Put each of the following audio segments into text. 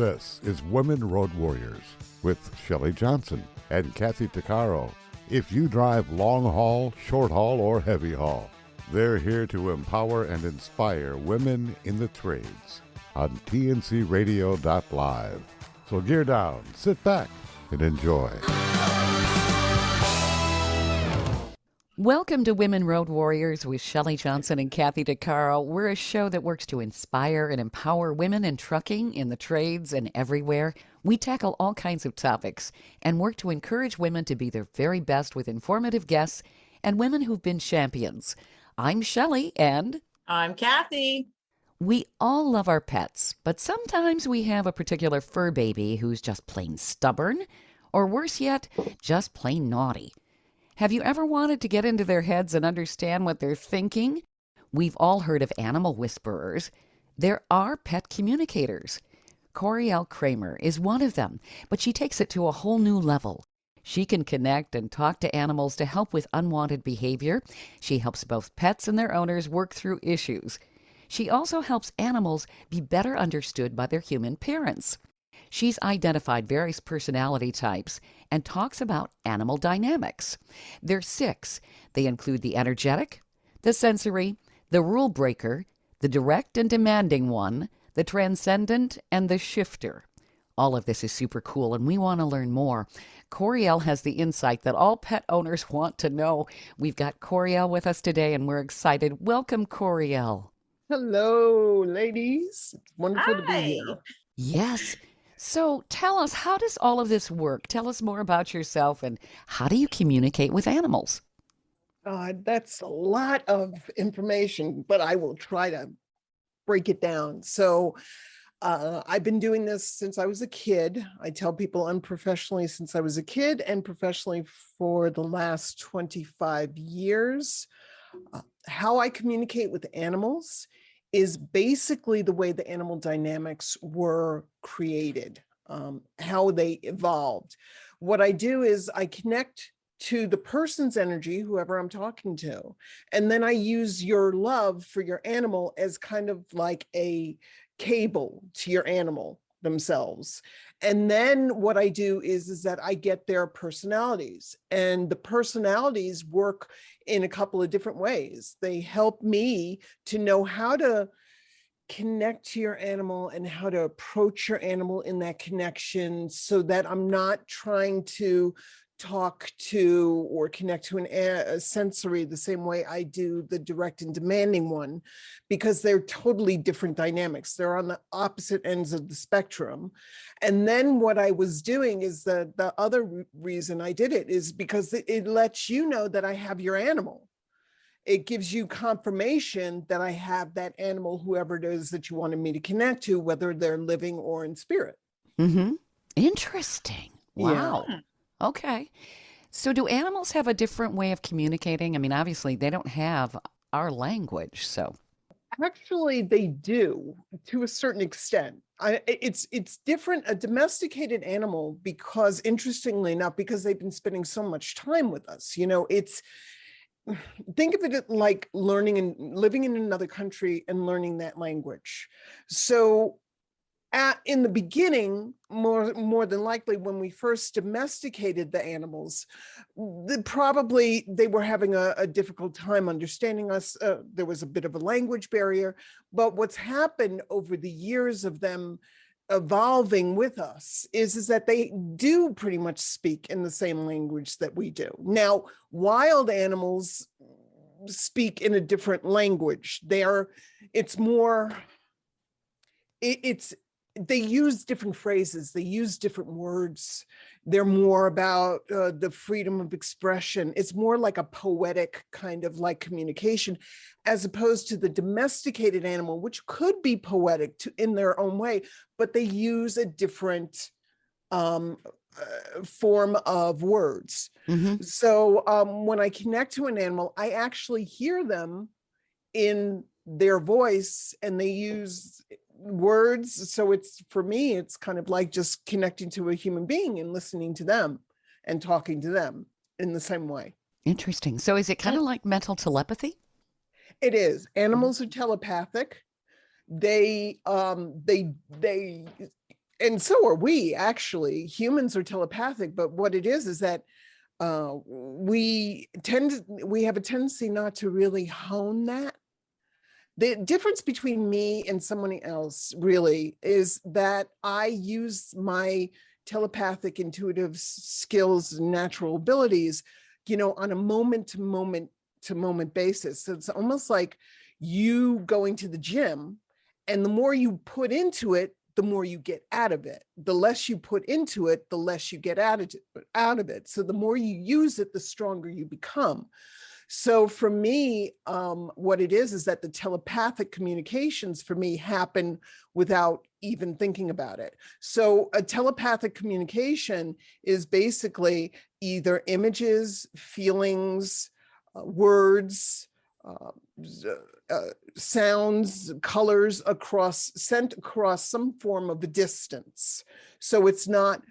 This is Women Road Warriors with Shelley Johnson and Kathy Tuccaro. If you drive long haul, short haul, or heavy haul, they're here to empower and inspire women in the trades on tncradio.live. So gear down, sit back, and enjoy. Welcome to Women Road Warriors with Shelley Johnson and Kathy Tuccaro. We're a show that works to inspire and empower women in trucking, in the trades, and everywhere. We tackle all kinds of topics and work to encourage women to be their very best with informative guests and women who've been champions. I'm Shelley, and I'm Kathy. We all love our pets, but sometimes we have a particular fur baby who's just plain stubborn, or worse yet, just plain naughty. Have you ever wanted to get into their heads and understand what they're thinking? We've all heard of animal whisperers. There are pet communicators. Coryelle Kramer is one of them, but she takes it to a whole new level. She can connect and talk to animals to help with unwanted behavior. She helps both pets and their owners work through issues. She also helps animals be better understood by their human parents. She's identified various personality types and talks about animal dynamics. There's 6. They include the energetic, the sensory, the rule breaker, the direct and demanding one, the transcendent, and the shifter. All of this is super cool, and we want to learn more. Coryelle has the insight that all pet owners want to know. We've got Coryelle with us today, and we're excited. Welcome, Coryelle. Hello, ladies. It's wonderful to be here. Yes. So tell us, how does all of this work? Tell us more about yourself, and how do you communicate with animals? That's a lot of information, but I will try to break it down. So I've been doing this since I was a kid. I tell people unprofessionally since I was a kid, and professionally for the last 25 years. How I communicate with animals is basically the way the animal dynamics were created, how they evolved. What I do is I connect to the person's energy, whoever I'm talking to, and then I use your love for your animal as kind of like a cable to your animal themselves. And then what I do is that I get their personalities, and the personalities work in a couple of different ways. They help me to know how to connect to your animal and how to approach your animal in that connection, so that I'm not trying to talk to or connect to a sensory the same way I do the direct and demanding one, because they're totally different dynamics. They're on the opposite ends of the spectrum. And then what I was doing is the other reason I did it is because it lets you know that I have your animal. It gives you confirmation that I have that animal, whoever it is that you wanted me to connect to, whether they're living or in spirit. Mm-hmm. Interesting. Wow. Yeah. Okay. So do animals have a different way of communicating? I mean, obviously they don't have our language, so. Actually, they do to a certain extent. It's different, a domesticated animal, because interestingly enough, because they've been spending so much time with us, think of it like learning and living in another country and learning that language. So in the beginning, more than likely, when we first domesticated the animals, they were having a difficult time understanding us. There was a bit of a language barrier, but what's happened over the years of them evolving with us is that they do pretty much speak in the same language that we do. Now, wild animals speak in a different language. They use different phrases, they use different words. They're more about the freedom of expression. It's more like a poetic kind of like communication, as opposed to the domesticated animal, which could be poetic in their own way, but they use a different form of words. Mm-hmm. So when I connect to an animal, I actually hear them in their voice, and they use words. So for me, it's kind of like just connecting to a human being and listening to them and talking to them in the same way. Interesting. So is it kind of like mental telepathy? It is. Animals are telepathic. They and so are we, actually. Humans are telepathic, but what it is that we have a tendency not to really hone that. The difference between me and someone else really is that I use my telepathic intuitive skills and natural abilities, on a moment to moment basis. So it's almost like you going to the gym, and the more you put into it, the more you get out of it. The less you put into it, the less you get out of it. So the more you use it, the stronger you become. So for me, what it is that the telepathic communications for me happen without even thinking about it. So a telepathic communication is basically either images, feelings, words, sounds, colors sent across some form of a distance. So it's not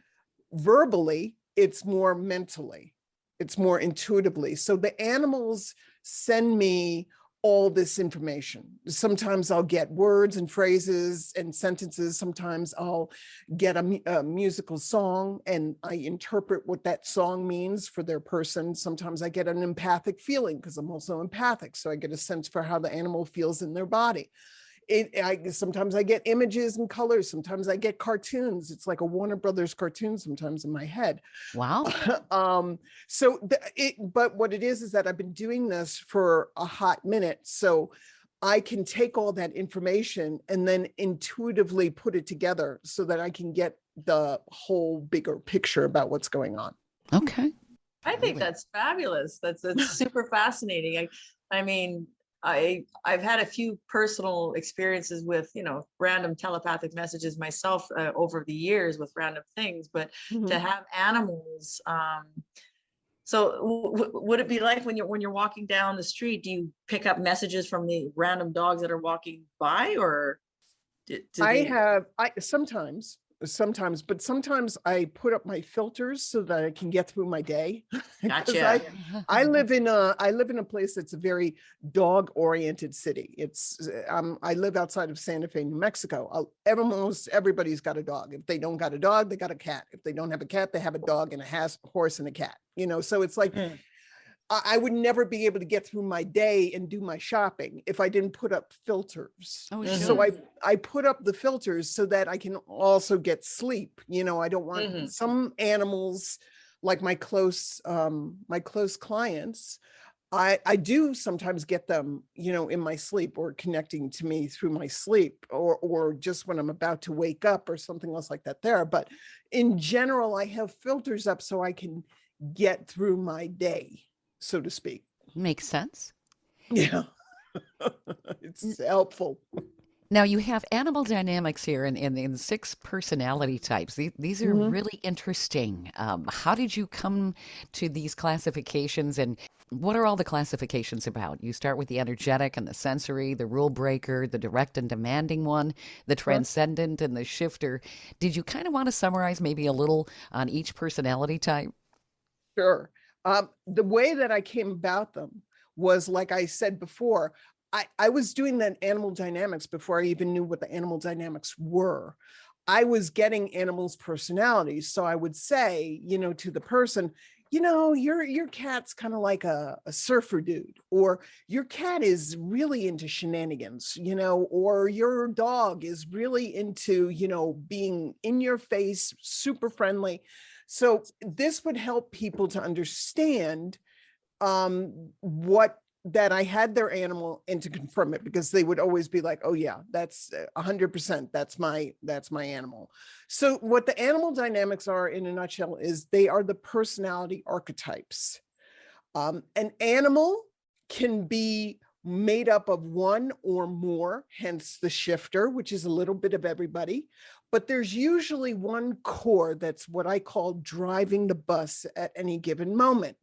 verbally, it's more mentally. It's more intuitively. So the animals send me all this information. Sometimes I'll get words and phrases and sentences. Sometimes I'll get a musical song and I interpret what that song means for their person. Sometimes I get an empathic feeling because I'm also empathic. So I get a sense for how the animal feels in their body. Sometimes I get images and colors. Sometimes I get cartoons. It's like a Warner Brothers cartoon sometimes in my head. Wow. But what it is that I've been doing this for a hot minute. So I can take all that information and then intuitively put it together so that I can get the whole bigger picture about what's going on. Okay. I think that's fabulous. That's super fascinating. I mean, I've had a few personal experiences with, random telepathic messages myself over the years with random things, but to have animals. So would it be like when you're walking down the street, do you pick up messages from the random dogs that are walking by, or sometimes, but sometimes I put up my filters so that I can get through my day. Gotcha. I live in a place that's a very dog oriented city. I live outside of Santa Fe, New Mexico. Almost everybody's got a dog. If they don't got a dog, they got a cat. If they don't have a cat, they have a dog and a horse and a cat, so it's like, I would never be able to get through my day and do my shopping if I didn't put up filters. Oh, sure. So I put up the filters so that I can also get sleep. I don't want some animals, like my close clients. I do sometimes get them, in my sleep or connecting to me through my sleep or just when I'm about to wake up or something else like that there. But in general, I have filters up so I can get through my day, so to speak. Makes sense. Yeah. It's helpful. Now you have animal dynamics here in 6 personality types. These are really interesting. How did you come to these classifications, and what are all the classifications about? You start with the energetic and the sensory, the rule breaker, the direct and demanding one, the transcendent and the shifter. Did you kind of want to summarize maybe a little on each personality type? Sure. The way that I came about them was, like I said before, I was doing that animal dynamics before I even knew what the animal dynamics were. I was getting animals' personalities. So I would say, to the person, your cat's kind of like a surfer dude, or your cat is really into shenanigans, or your dog is really into, being in your face, super friendly. So this would help people to understand that I had their animal and to confirm it, because they would always be like, oh yeah, that's 100%. That's my animal. So what the animal dynamics are in a nutshell is they are the personality archetypes. An animal can be made up of one or more, hence the shifter, which is a little bit of everybody. But there's usually one core that's what I call driving the bus at any given moment.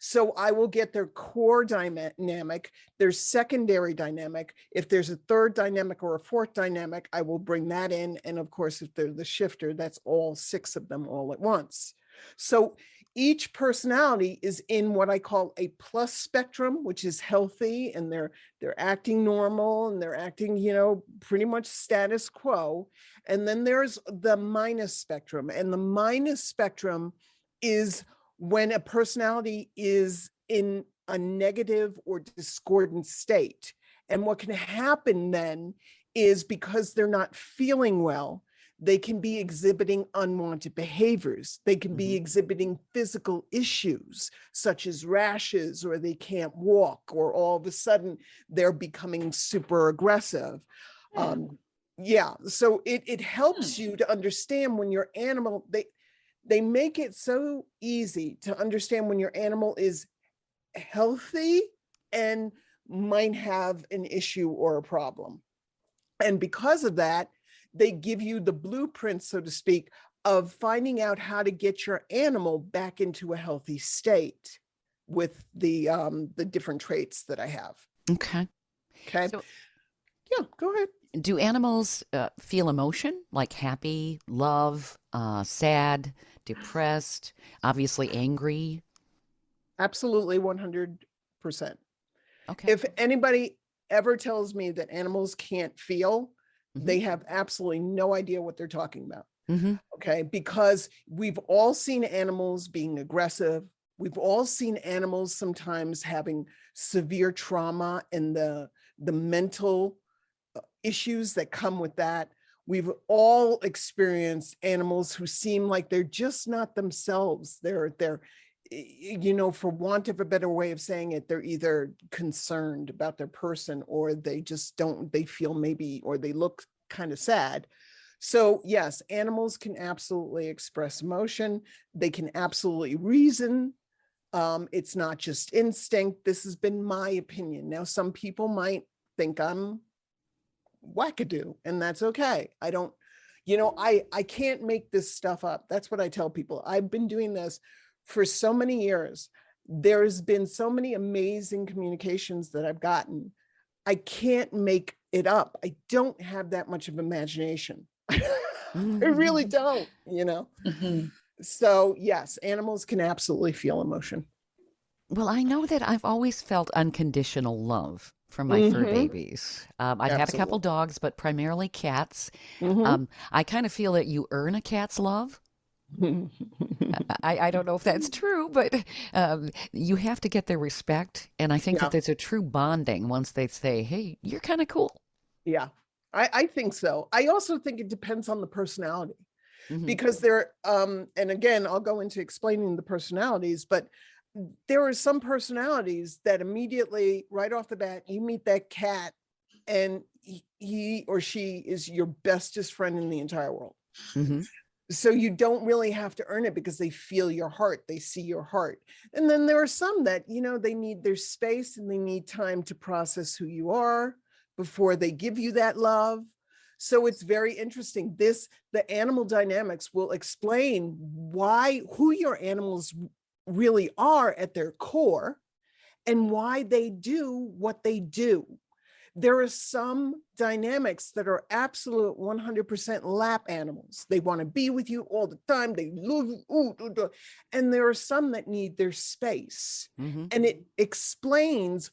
So I will get their core dynamic, their secondary dynamic. If there's a third dynamic or a fourth dynamic, I will bring that in. And of course, if they're the shifter, that's all 6 of them all at once. So each personality is in what I call a plus spectrum, which is healthy, and they're acting normal and they're acting, pretty much status quo. And then there's the minus spectrum, and the minus spectrum is when a personality is in a negative or discordant state. And what can happen then is, because they're not feeling well, they can be exhibiting unwanted behaviors. They can be exhibiting physical issues such as rashes, or they can't walk, or all of a sudden they're becoming super aggressive. So it helps you to understand when your animal, they make it so easy to understand when your animal is healthy and might have an issue or a problem. And because of that, they give you the blueprint, so to speak, of finding out how to get your animal back into a healthy state with the different traits that I have. Okay. So, yeah, go ahead. Do animals feel emotion, like happy, love, sad, depressed, obviously angry? Absolutely, 100%. Okay. If anybody ever tells me that animals can't feel, they have absolutely no idea what they're talking about. Okay, because we've all seen animals being aggressive. We've all seen animals sometimes having severe trauma and the mental issues that come with that. We've all experienced animals who seem like they're just not themselves. They're for want of a better way of saying it, they're either concerned about their person, or they feel maybe, or they look kind of sad. So yes, animals can absolutely express emotion. They can absolutely reason. It's not just instinct. This has been my opinion. Now, some people might think I'm wackadoo, and that's okay. I don't, I can't make this stuff up. That's what I tell people. I've been doing this for so many years. There's been so many amazing communications that I've gotten. I can't make it up. I don't have that much of imagination. I really don't, So yes, animals can absolutely feel emotion. Well, I know that I've always felt unconditional love for my fur babies. I've had a couple dogs, but primarily cats. I kind of feel that you earn a cat's love. I don't know if that's true, but you have to get their respect. And I think that there's a true bonding once they say, hey, you're kind of cool. Yeah, I think so. I also think it depends on the personality, because and again, I'll go into explaining the personalities, but there are some personalities that immediately, right off the bat, you meet that cat and he or she is your bestest friend in the entire world. So you don't really have to earn it, because they feel your heart, they see your heart. And then there are some that, they need their space and they need time to process who you are before they give you that love. So it's very interesting. The animal dynamics will explain who your animals really are at their core and why they do what they do. There are some dynamics that are absolute 100% lap animals. They want to be with you all the time. They love you. And there are some that need their space. And it explains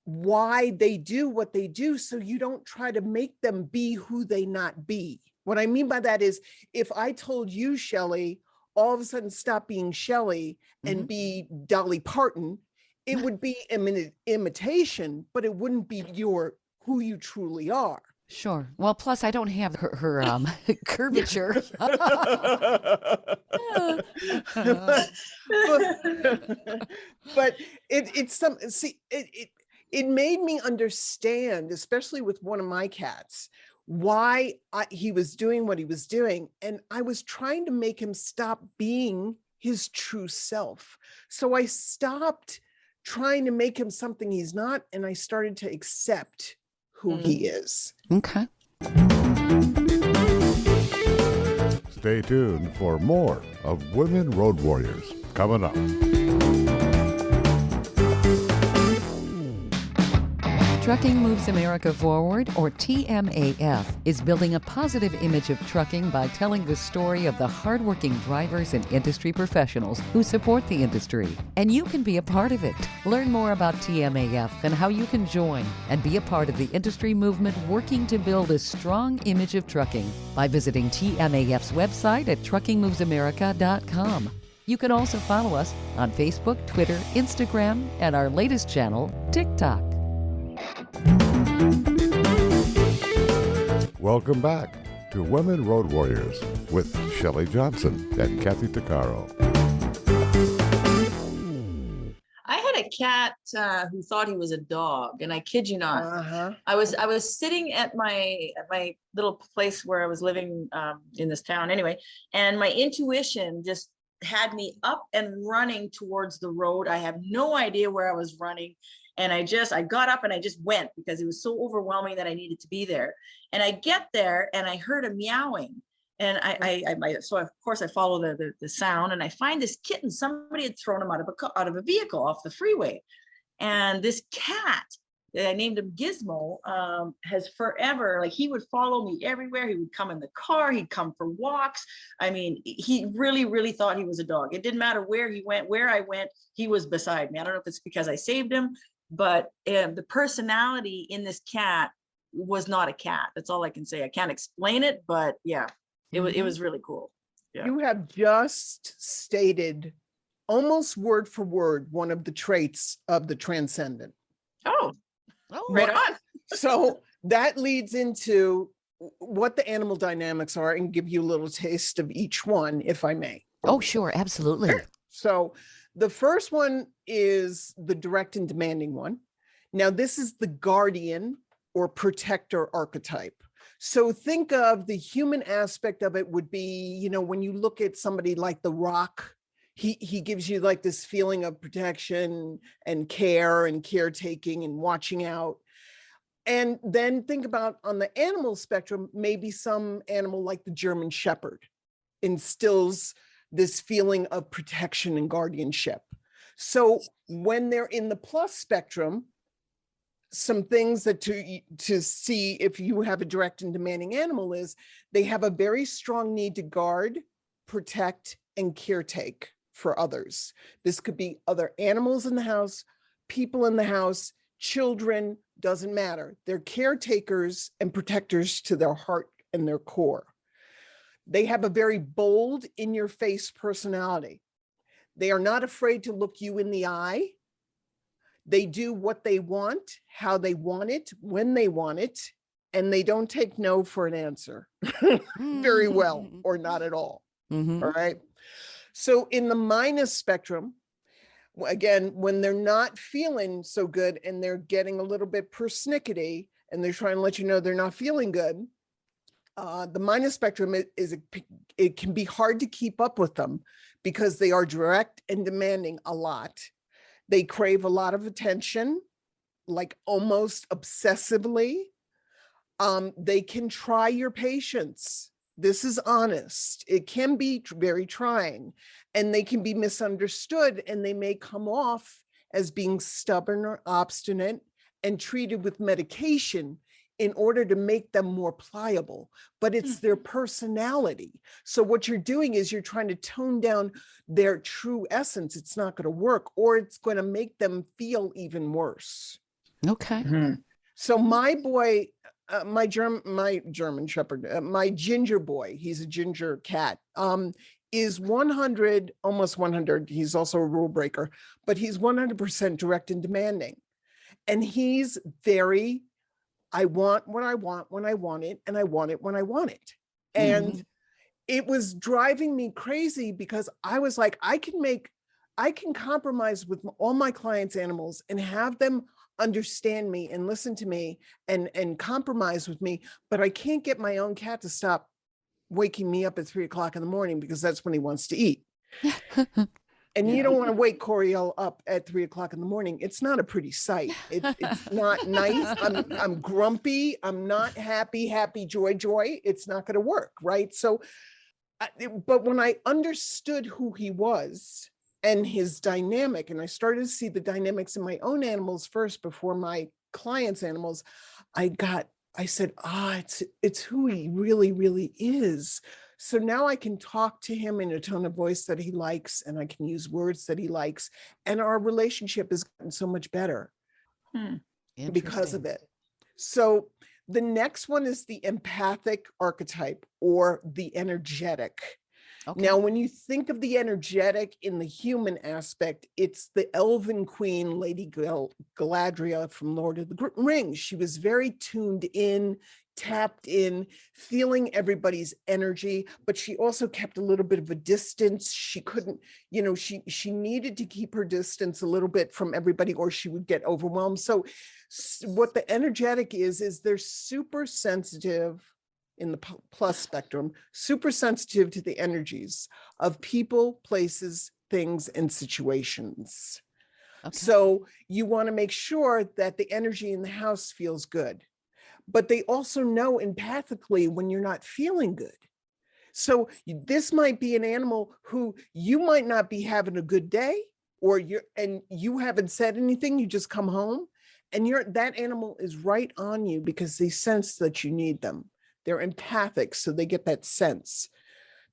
why they do what they do, so you don't try to make them be who they not be. What I mean by that is, if I told you, Shelley, all of a sudden stop being Shelley and be Dolly Parton, it would be an imitation, but it wouldn't be who you truly are. Sure. Well, plus I don't have her curvature. But it made me understand, especially with one of my cats, why he was doing what he was doing. And I was trying to make him stop being his true self. So I stopped trying to make him something he's not, and I started to accept who he is. Okay. Stay tuned for more of Women Road Warriors coming up. Trucking Moves America Forward, or TMAF, is building a positive image of trucking by telling the story of the hardworking drivers and industry professionals who support the industry. And you can be a part of it. Learn more about TMAF and how you can join and be a part of the industry movement working to build a strong image of trucking by visiting TMAF's website at truckingmovesamerica.com. You can also follow us on Facebook, Twitter, Instagram, and our latest channel, TikTok. Welcome back to Women Road Warriors with Shelley Johnson and Kathy Tuccaro. I had a cat who thought he was a dog, and I kid you not. I was sitting at my little place where I was living in this town anyway, and my intuition just had me up and running towards the road. I have no idea where I was running. And I got up and I just went because it was so overwhelming that I needed to be there. And I get there and I heard a meowing. And so of course I follow the sound, and I find this kitten. Somebody had thrown him out of a vehicle off the freeway. And this cat, I named him Gizmo, has forever, like, he would follow me everywhere. He would come in the car, he'd come for walks. I mean, he really, really thought he was a dog. It didn't matter where he went, where I went, he was beside me. I don't know if it's because I saved him, but the personality in this cat was not a cat. That's all I can say. I can't explain it, but yeah, it was really cool. Yeah. You have just stated almost word for word one of the traits of the transcendent. Oh, right on. So that leads into what the animal dynamics are, and give you a little taste of each one, if I may. Oh, sure. Absolutely. So the first one is the direct and demanding one. Now, this is the guardian or protector archetype. So think of the human aspect of it would be, when you look at somebody like The Rock, he gives you like this feeling of protection and care and caretaking and watching out. And then think about on the animal spectrum, maybe some animal like the German Shepherd instills this feeling of protection and guardianship. So when they're in the plus spectrum, some things that to see if you have a direct and demanding animal is they have a very strong need to guard, protect, and caretake for others. This could be other animals in the house, people in the house, children, doesn't matter. They're caretakers and protectors to their heart and their core. They have a very bold, in-your-face personality. They are not afraid to look you in the eye. They do what they want, how they want it, when they want it, and they don't take no for an answer very well, or not at all. All right. So in the minus spectrum, again, when they're not feeling so good and they're getting a little bit persnickety and they're trying to let you know they're not feeling good, the minus spectrum it can be hard to keep up with them because they are direct and demanding a lot. They crave a lot of attention, like almost obsessively. They can try your patience. This is honest. It can be very trying, and they can be misunderstood, and they may come off as being stubborn or obstinate and treated with medication in order to make them more pliable, but it's their personality. So what you're doing is you're trying to tone down their true essence. It's not going to work, or it's going to make them feel even worse. Okay. So my boy, my German Shepherd, my ginger boy, he's a ginger cat, is 100, almost 100. He's also a rule breaker, but he's 100% direct and demanding. And he's very, I want what I want when I want it, and I want it when I want it. And it was driving me crazy because I was like, I can compromise with all my clients' animals and have them understand me and listen to me and compromise with me, but I can't get my own cat to stop waking me up at 3 o'clock in the morning because that's when he wants to eat. And you don't want to wake Coryelle up at 3 o'clock in the morning. It's not a pretty sight. It's not nice. I'm grumpy. I'm not happy, joy. It's not going to work, right? So, but when I understood who he was and his dynamic, and I started to see the dynamics in my own animals first before my clients' animals, I said, it's who he really, really is. So now I can talk to him in a tone of voice that he likes, and I can use words that he likes. And our relationship has gotten so much better because of it. So the next one is the empathic archetype, or the energetic. Okay. Now, when you think of the energetic in the human aspect, it's the elven queen, Lady Galadriel from Lord of the Rings. She was very tuned in, tapped in, feeling everybody's energy, but she also kept a little bit of a distance. She couldn't, she needed to keep her distance a little bit from everybody, or she would get overwhelmed. So what the energetic is they're super sensitive in the plus spectrum, super sensitive to the energies of people, places, things, and situations. Okay. So you want to make sure that the energy in the house feels good, but they also know empathically when you're not feeling good. So this might be an animal who you might not be having a good day, or you haven't said anything, you just come home, and that animal is right on you because they sense that you need them. They're empathic, so they get that sense.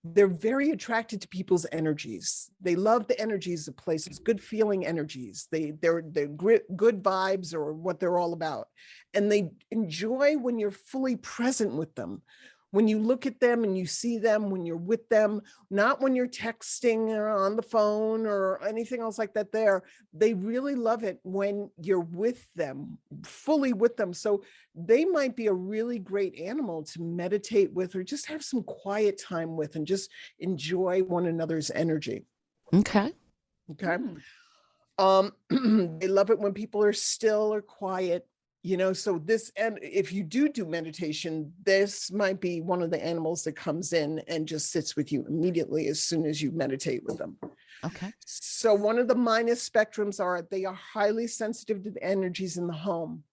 They're very attracted to people's energies. They love the energies of places, good feeling energies. They're good vibes, or what they're all about. And they enjoy when you're fully present with them. When you look at them and you see them, when you're with them, not when you're texting or on the phone or anything else like that there. They really love it when you're with them, fully with them. So they might be a really great animal to meditate with, or just have some quiet time with, and just enjoy one another's energy. Okay. Okay. They love it when people are still or quiet. So this, and if you do meditation, this might be one of the animals that comes in and just sits with you immediately as soon as you meditate with them. Okay. So one of the minus spectrums they are highly sensitive to the energies in the home.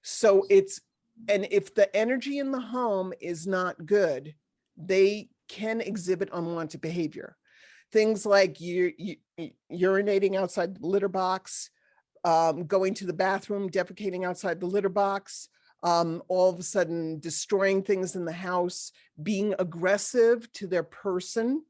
So and if the energy in the home is not good, they can exhibit unwanted behavior. Things like urinating outside the litter box, going to the bathroom, defecating outside the litter box, all of a sudden destroying things in the house, being aggressive to their person,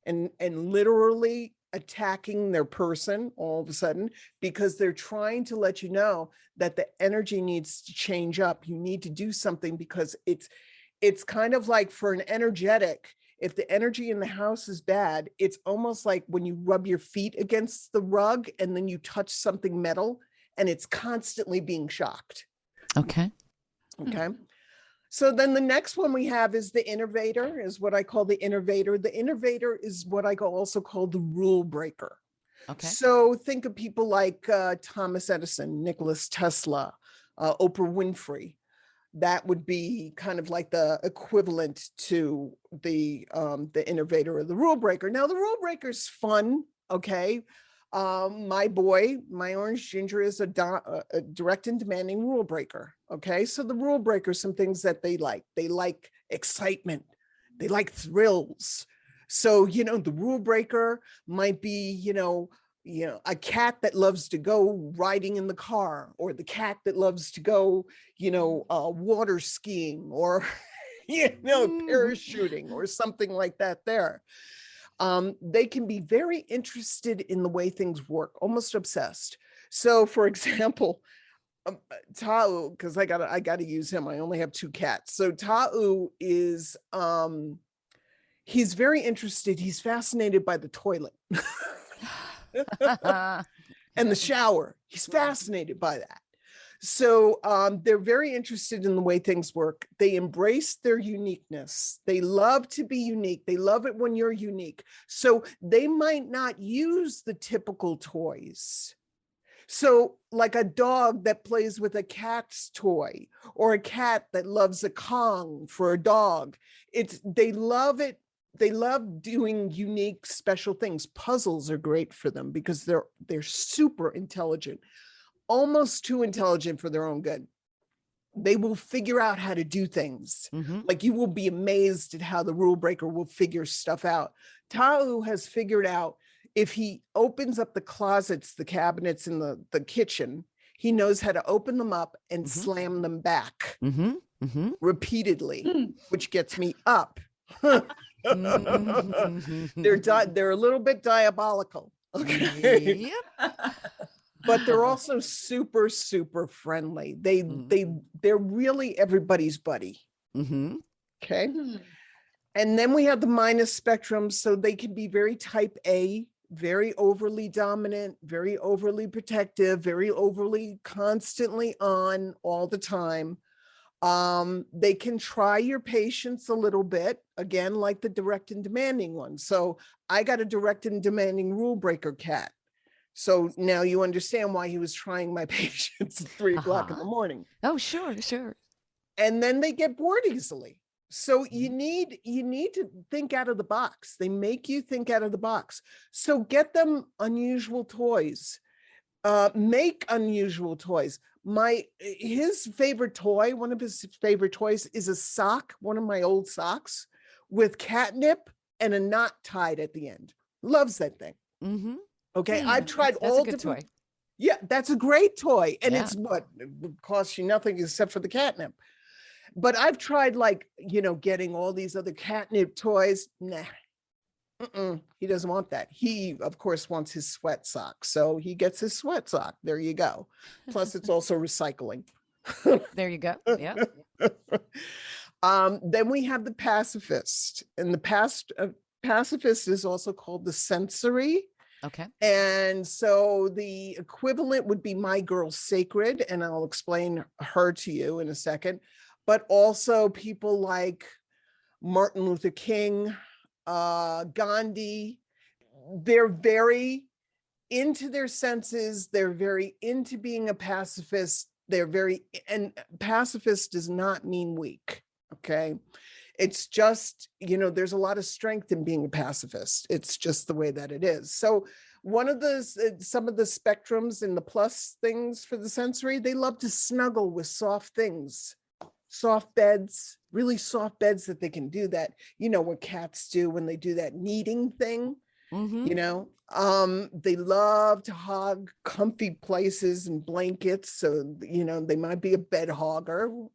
and literally attacking their person all of a sudden, because they're trying to let you know that the energy needs to change up. You need to do something, because it's kind of like, for an energetic, if the energy in the house is bad, it's almost like when you rub your feet against the rug and then you touch something metal and it's constantly being shocked. Okay. Okay. So then the next one we have is the innovator, is what I call the innovator. The innovator is what I also call the rule breaker. Okay. So think of people like Thomas Edison, Nikola Tesla, Oprah Winfrey. That would be kind of like the equivalent to the innovator or the rule breaker. Now, the rule breaker is fun. Okay. My orange ginger, is a direct and demanding rule breaker. Okay. So the rule breaker, some things that they like excitement. They like thrills. So, the rule breaker might be, a cat that loves to go riding in the car, or the cat that loves to go, water skiing, or, parachuting, or something like that there. They can be very interested in the way things work, almost obsessed. So, for example, Tau, because I gotta use him. I only have 2 cats. So Tau is, he's very interested. He's fascinated by the toilet. And the shower. He's fascinated by that. So they're very interested in the way things work. They embrace their uniqueness. They love to be unique. They love it when you're unique. So they might not use the typical toys. So like a dog that plays with a cat's toy, or a cat that loves a Kong for a dog. They love it. They love doing unique, special things. Puzzles are great for them because they're super intelligent, almost too intelligent for their own good. They will figure out how to do things. Mm-hmm. Like, you will be amazed at how the rule breaker will figure stuff out. Tau has figured out, if he opens up the closets, the cabinets in the kitchen, He knows how to open them up and Mhm. slam them back Mm-hmm. Mm-hmm. repeatedly, Mm. which gets me up. Mm-hmm. They're a little bit diabolical. Okay. Yep. But they're also super, super friendly. Mm. They're really everybody's buddy. Mm-hmm. Okay. Hmm. And then we have the minus spectrum. So they can be very type A, very overly dominant, very overly protective, very overly constantly on all the time. They can try your patience a little bit, again, like the direct and demanding one. So I got a direct and demanding rule breaker cat. So now you understand why he was trying my patience at 3 o'clock in the morning. Oh, sure, sure. And then they get bored easily. So Mm-hmm. you need to think out of the box. They make you think out of the box. So get them unusual toys. Make unusual toys. His favorite toy, one of his favorite toys is a sock, one of my old socks with catnip and a knot tied at the end. Loves that thing. Mm-hmm. Okay. Yeah, I've tried that's a all good different. toy. Yeah, that's a great toy. And Yeah. it's what it would cost you nothing except for the catnip. But I've tried getting all these other catnip toys. Nah. He doesn't want that. He, of course, wants his sweat sock. So he gets his sweat sock. There you go. Plus, it's also recycling. There you go. Yeah. Then we have the pacifist. And the pacifist is also called the sensory. Okay. And so the equivalent would be my girl sacred. And I'll explain her to you in a second. But also people like Martin Luther King, Gandhi, they're very into their senses. They're very into being a pacifist. And pacifist does not mean weak. Okay. It's just, there's a lot of strength in being a pacifist. It's just the way that it is. So some of the spectrums and the plus things for the sensory, they love to snuggle with soft things. Soft beds, really soft beds that they can do that, what cats do when they do that kneading thing, Mm-hmm. they love to hog comfy places and blankets. So, they might be a bed hogger,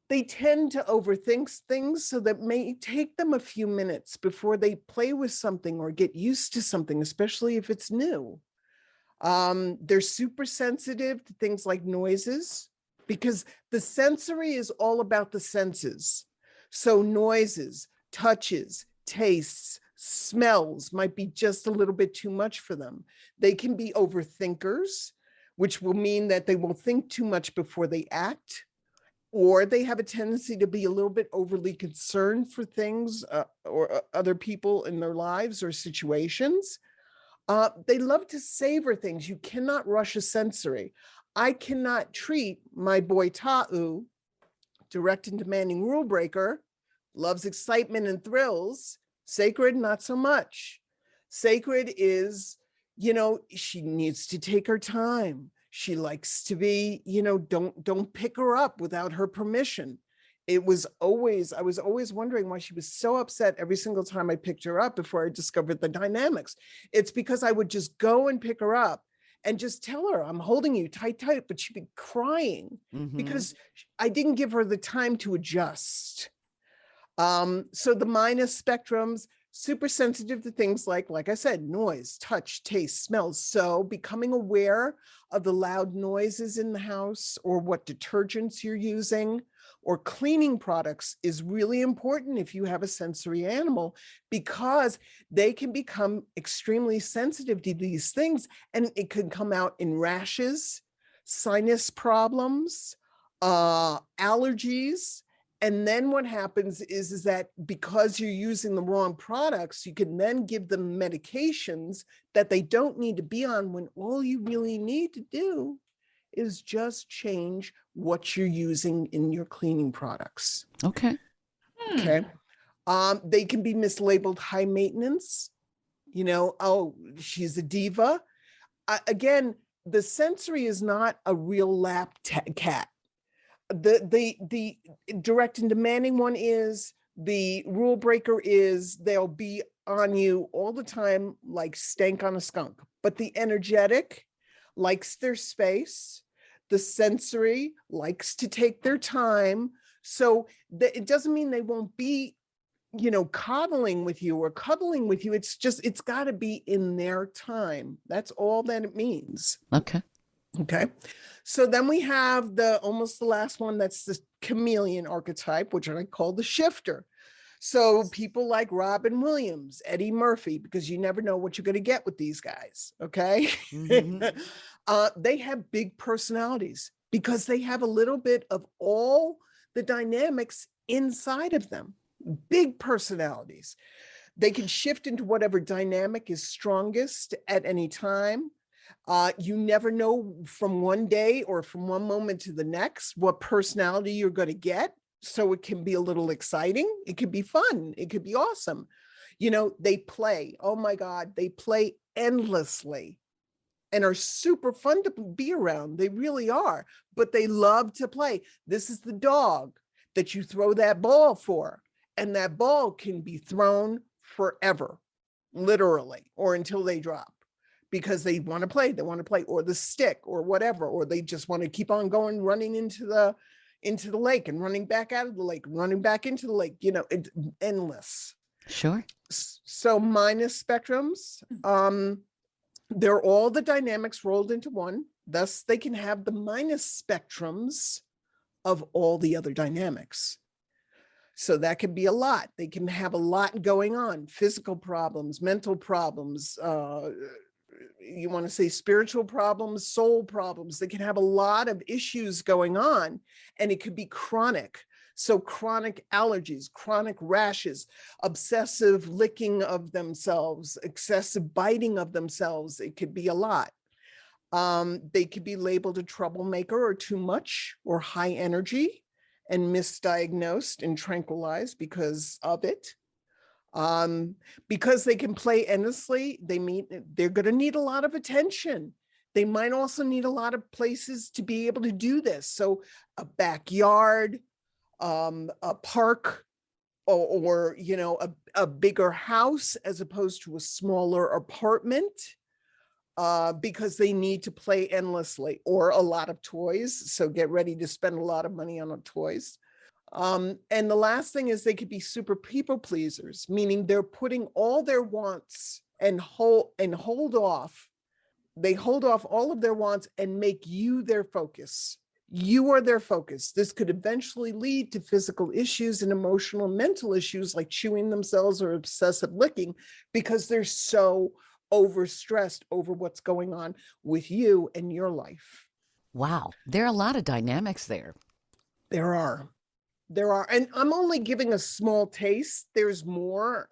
they tend to overthink things. So that may take them a few minutes before they play with something or get used to something, especially if it's new. They're super sensitive to things like noises, because the sensory is all about the senses. So noises, touches, tastes, smells might be just a little bit too much for them. They can be overthinkers, which will mean that they will think too much before they act, or they have a tendency to be a little bit overly concerned for things or other people in their lives or situations. They love to savor things. You cannot rush a sensory. I cannot treat my boy Ta'u, direct and demanding rule breaker, loves excitement and thrills. Sacred, not so much. Sacred is, she needs to take her time. She likes to be, don't pick her up without her permission. I was always wondering why she was so upset every single time I picked her up before I discovered the dynamics. It's because I would just go and pick her up and just tell her, I'm holding you tight, but she'd be crying because I didn't give her the time to adjust. So the minus spectrums, super sensitive to things like I said, noise, touch, taste, smells. So becoming aware of the loud noises in the house or what detergents you're using or cleaning products is really important if you have a sensory animal, because they can become extremely sensitive to these things, and it can come out in rashes, sinus problems, allergies. And then what happens is that because you're using the wrong products, you can then give them medications that they don't need to be on, when all you really need to do is just change what you're using in your cleaning products. Okay. Okay. They can be mislabeled high maintenance. Oh, she's a diva. Again, the sensory is not a real lap cat. The direct and demanding one is, the rule breaker is, they'll be on you all the time like stank on a skunk. But the energetic, likes their space. The sensory likes to take their time. So it doesn't mean they won't be, coddling with you or cuddling with you. It's just, it's got to be in their time. That's all that it means. Okay. Okay. So then we have almost the last one, that's the chameleon archetype, which I call the shifter. So people like Robin Williams, Eddie Murphy, because you never know what you're going to get with these guys. Okay. They have big personalities because they have a little bit of all the dynamics inside of them. Big personalities. They can shift into whatever dynamic is strongest at any time. You never know from one day or from one moment to the next what personality you're going to get. So it can be a little exciting. It could be fun. It could be awesome. They play. Oh my God, they play endlessly and are super fun to be around. They really are, but they love to play. This is the dog that you throw that ball for, and that ball can be thrown forever, literally, or until they drop, because they want to play. They want to play, or the stick, or whatever, or they just want to keep on going, running into the lake and running back out of the lake, running back into the lake. It's endless. Sure. So minus spectrums, they're all the dynamics rolled into one. Thus, they can have the minus spectrums of all the other dynamics. So that can be a lot. They can have a lot going on: physical problems, mental problems, you want to say spiritual problems, soul problems. They can have a lot of issues going on, and it could be chronic. So chronic allergies, chronic rashes, obsessive licking of themselves, excessive biting of themselves. It could be a lot. They could be labeled a troublemaker, or too much, or high energy, and misdiagnosed and tranquilized because of it. Because they can play endlessly, they're going to need a lot of attention. They might also need a lot of places to be able to do this. So a backyard, a park, or a bigger house as opposed to a smaller apartment, because they need to play endlessly, or a lot of toys. So get ready to spend a lot of money on toys. And the last thing is they could be super people pleasers, meaning they're putting all their wants and hold off. They hold off all of their wants and make you their focus. You are their focus. This could eventually lead to physical issues and emotional and mental issues like chewing themselves or obsessive licking, because they're so overstressed over what's going on with you and your life. Wow. There are a lot of dynamics there. There are. And I'm only giving a small taste. There's more.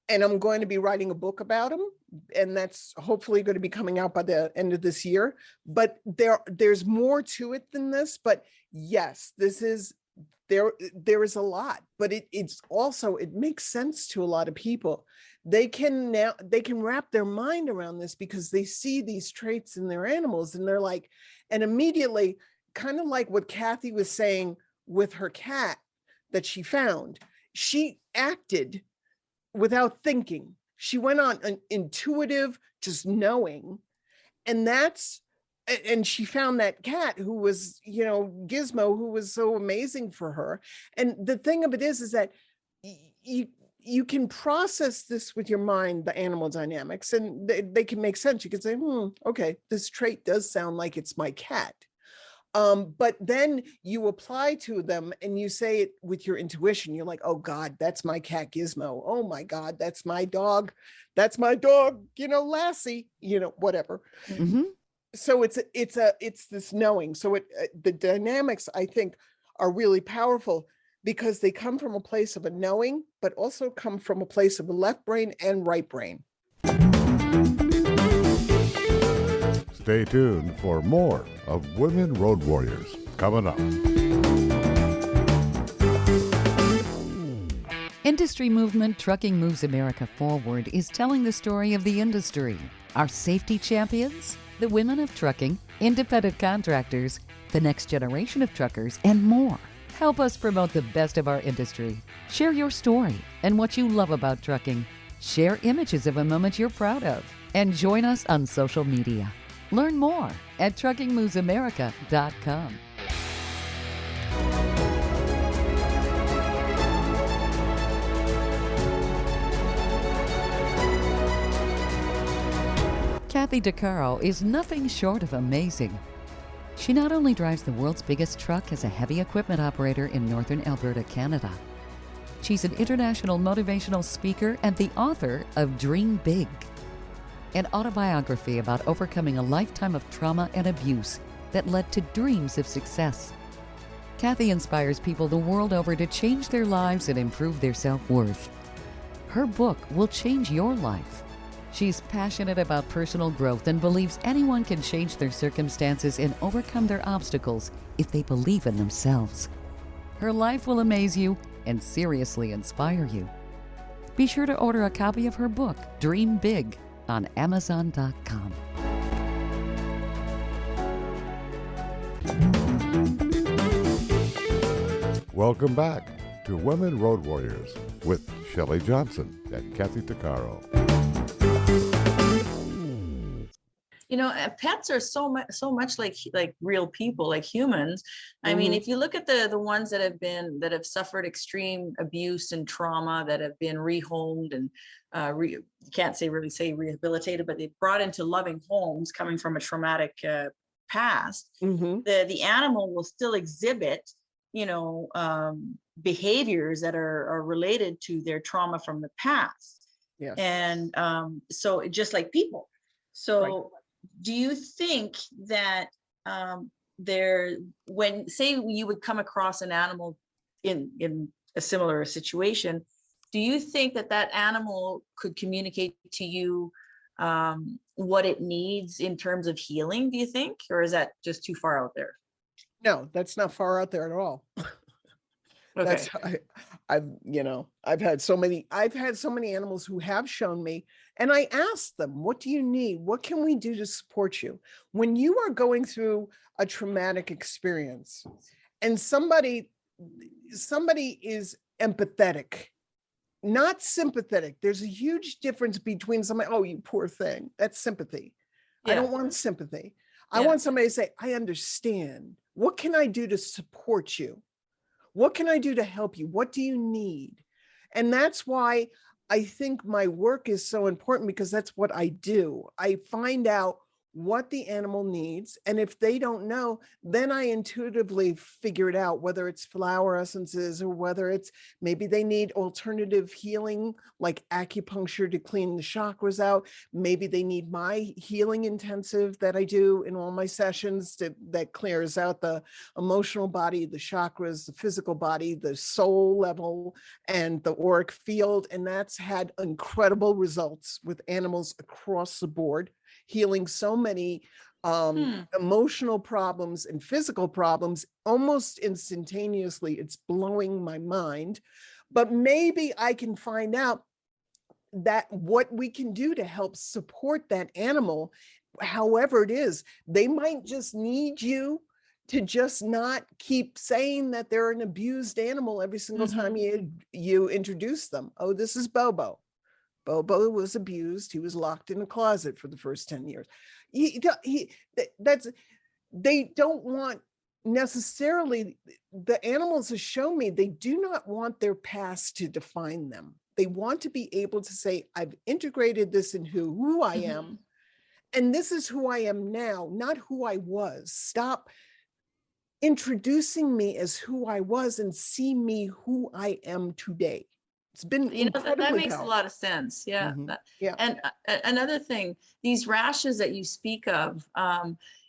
And I'm going to be writing a book about them. And that's hopefully going to be coming out by the end of this year. But there's more to it than this. But yes, there is a lot. But it's also, it makes sense to a lot of people. They can wrap their mind around this because they see these traits in their animals, and they're like, and immediately, kind of like what Kathy was saying with her cat that she found, she acted without thinking. She went on an intuitive, just knowing. And she found that cat who was, Gizmo, who was so amazing for her. And the thing of it is that you can process this with your mind, the animal dynamics, and they can make sense. You can say, okay, this trait does sound like it's my cat. But then you apply to them and you say it with your intuition. You're like, oh God, that's my cat Gizmo. Oh my God, that's my dog. That's my dog, Lassie, whatever. Mm-hmm. So it's this knowing. So the dynamics, I think, are really powerful because they come from a place of a knowing, but also come from a place of the left brain and right brain. Stay tuned for more of Women Road Warriors coming up. Industry movement Trucking Moves America Forward is telling the story of the industry. Our safety champions, the women of trucking, independent contractors, the next generation of truckers, and more. Help us promote the best of our industry. Share your story and what you love about trucking. Share images of a moment you're proud of. And join us on social media. Learn more at truckingmovesamerica.com. Kathy Tuccaro is nothing short of amazing. She not only drives the world's biggest truck as a heavy equipment operator in northern Alberta, Canada. She's an international motivational speaker and the author of Dream Big, an autobiography about overcoming a lifetime of trauma and abuse that led to dreams of success. Kathy inspires people the world over to change their lives and improve their self-worth. Her book will change your life. She's passionate about personal growth and believes anyone can change their circumstances and overcome their obstacles if they believe in themselves. Her life will amaze you and seriously inspire you. Be sure to order a copy of her book, Dream Big, on Amazon.com. Welcome back to Women Road Warriors with Shelley Johnson and Kathy Tuccaro. You know, pets are so much like real people, like humans. I mean, if you look at the ones that have suffered extreme abuse and trauma, that have been rehomed and can't really say rehabilitated, but they brought into loving homes coming from a traumatic past, the animal will still exhibit, behaviors that are related to their trauma from the past. Yes. And so just like people. So Right. Do you think that when say you would come across an animal in a similar situation, do you think that animal could communicate to you what it needs in terms of healing, do you think? Or is that just too far out there? No, that's not far out there at all. Okay. I've had so many animals who have shown me, and I ask them, what do you need? What can we do to support you? When you are going through a traumatic experience and somebody is empathetic, not sympathetic. There's a huge difference between somebody, oh, you poor thing. That's sympathy. Yeah. I don't want sympathy. I Yeah. want somebody to say, I understand. What can I do to support you? What can I do to help you? What do you need? And that's why I think my work is so important, because that's what I do. I find out what the animal needs. And if they don't know, then I intuitively figure it out, whether it's flower essences or whether it's maybe they need alternative healing, like acupuncture to clean the chakras out. Maybe they need my healing intensive that I do in all my sessions that clears out the emotional body, the chakras, the physical body, the soul level, and the auric field. And that's had incredible results with animals across the board, healing so many emotional problems and physical problems almost instantaneously. It's blowing my mind. But maybe I can find out that what we can do to help support that animal, however it is. They might just need you to just not keep saying that they're an abused animal every single time you introduce them. Oh, this is Bobo. Bobo was abused. He was locked in a closet for the first 10 years. They don't want necessarily, the animals have shown me, they do not want their past to define them. They want to be able to say, I've integrated this into who I am, and this is who I am now, not who I was. Stop introducing me as who I was and see me who I am today. It's been that makes a lot of sense. Yeah. Yeah. And another thing, these rashes that you speak of,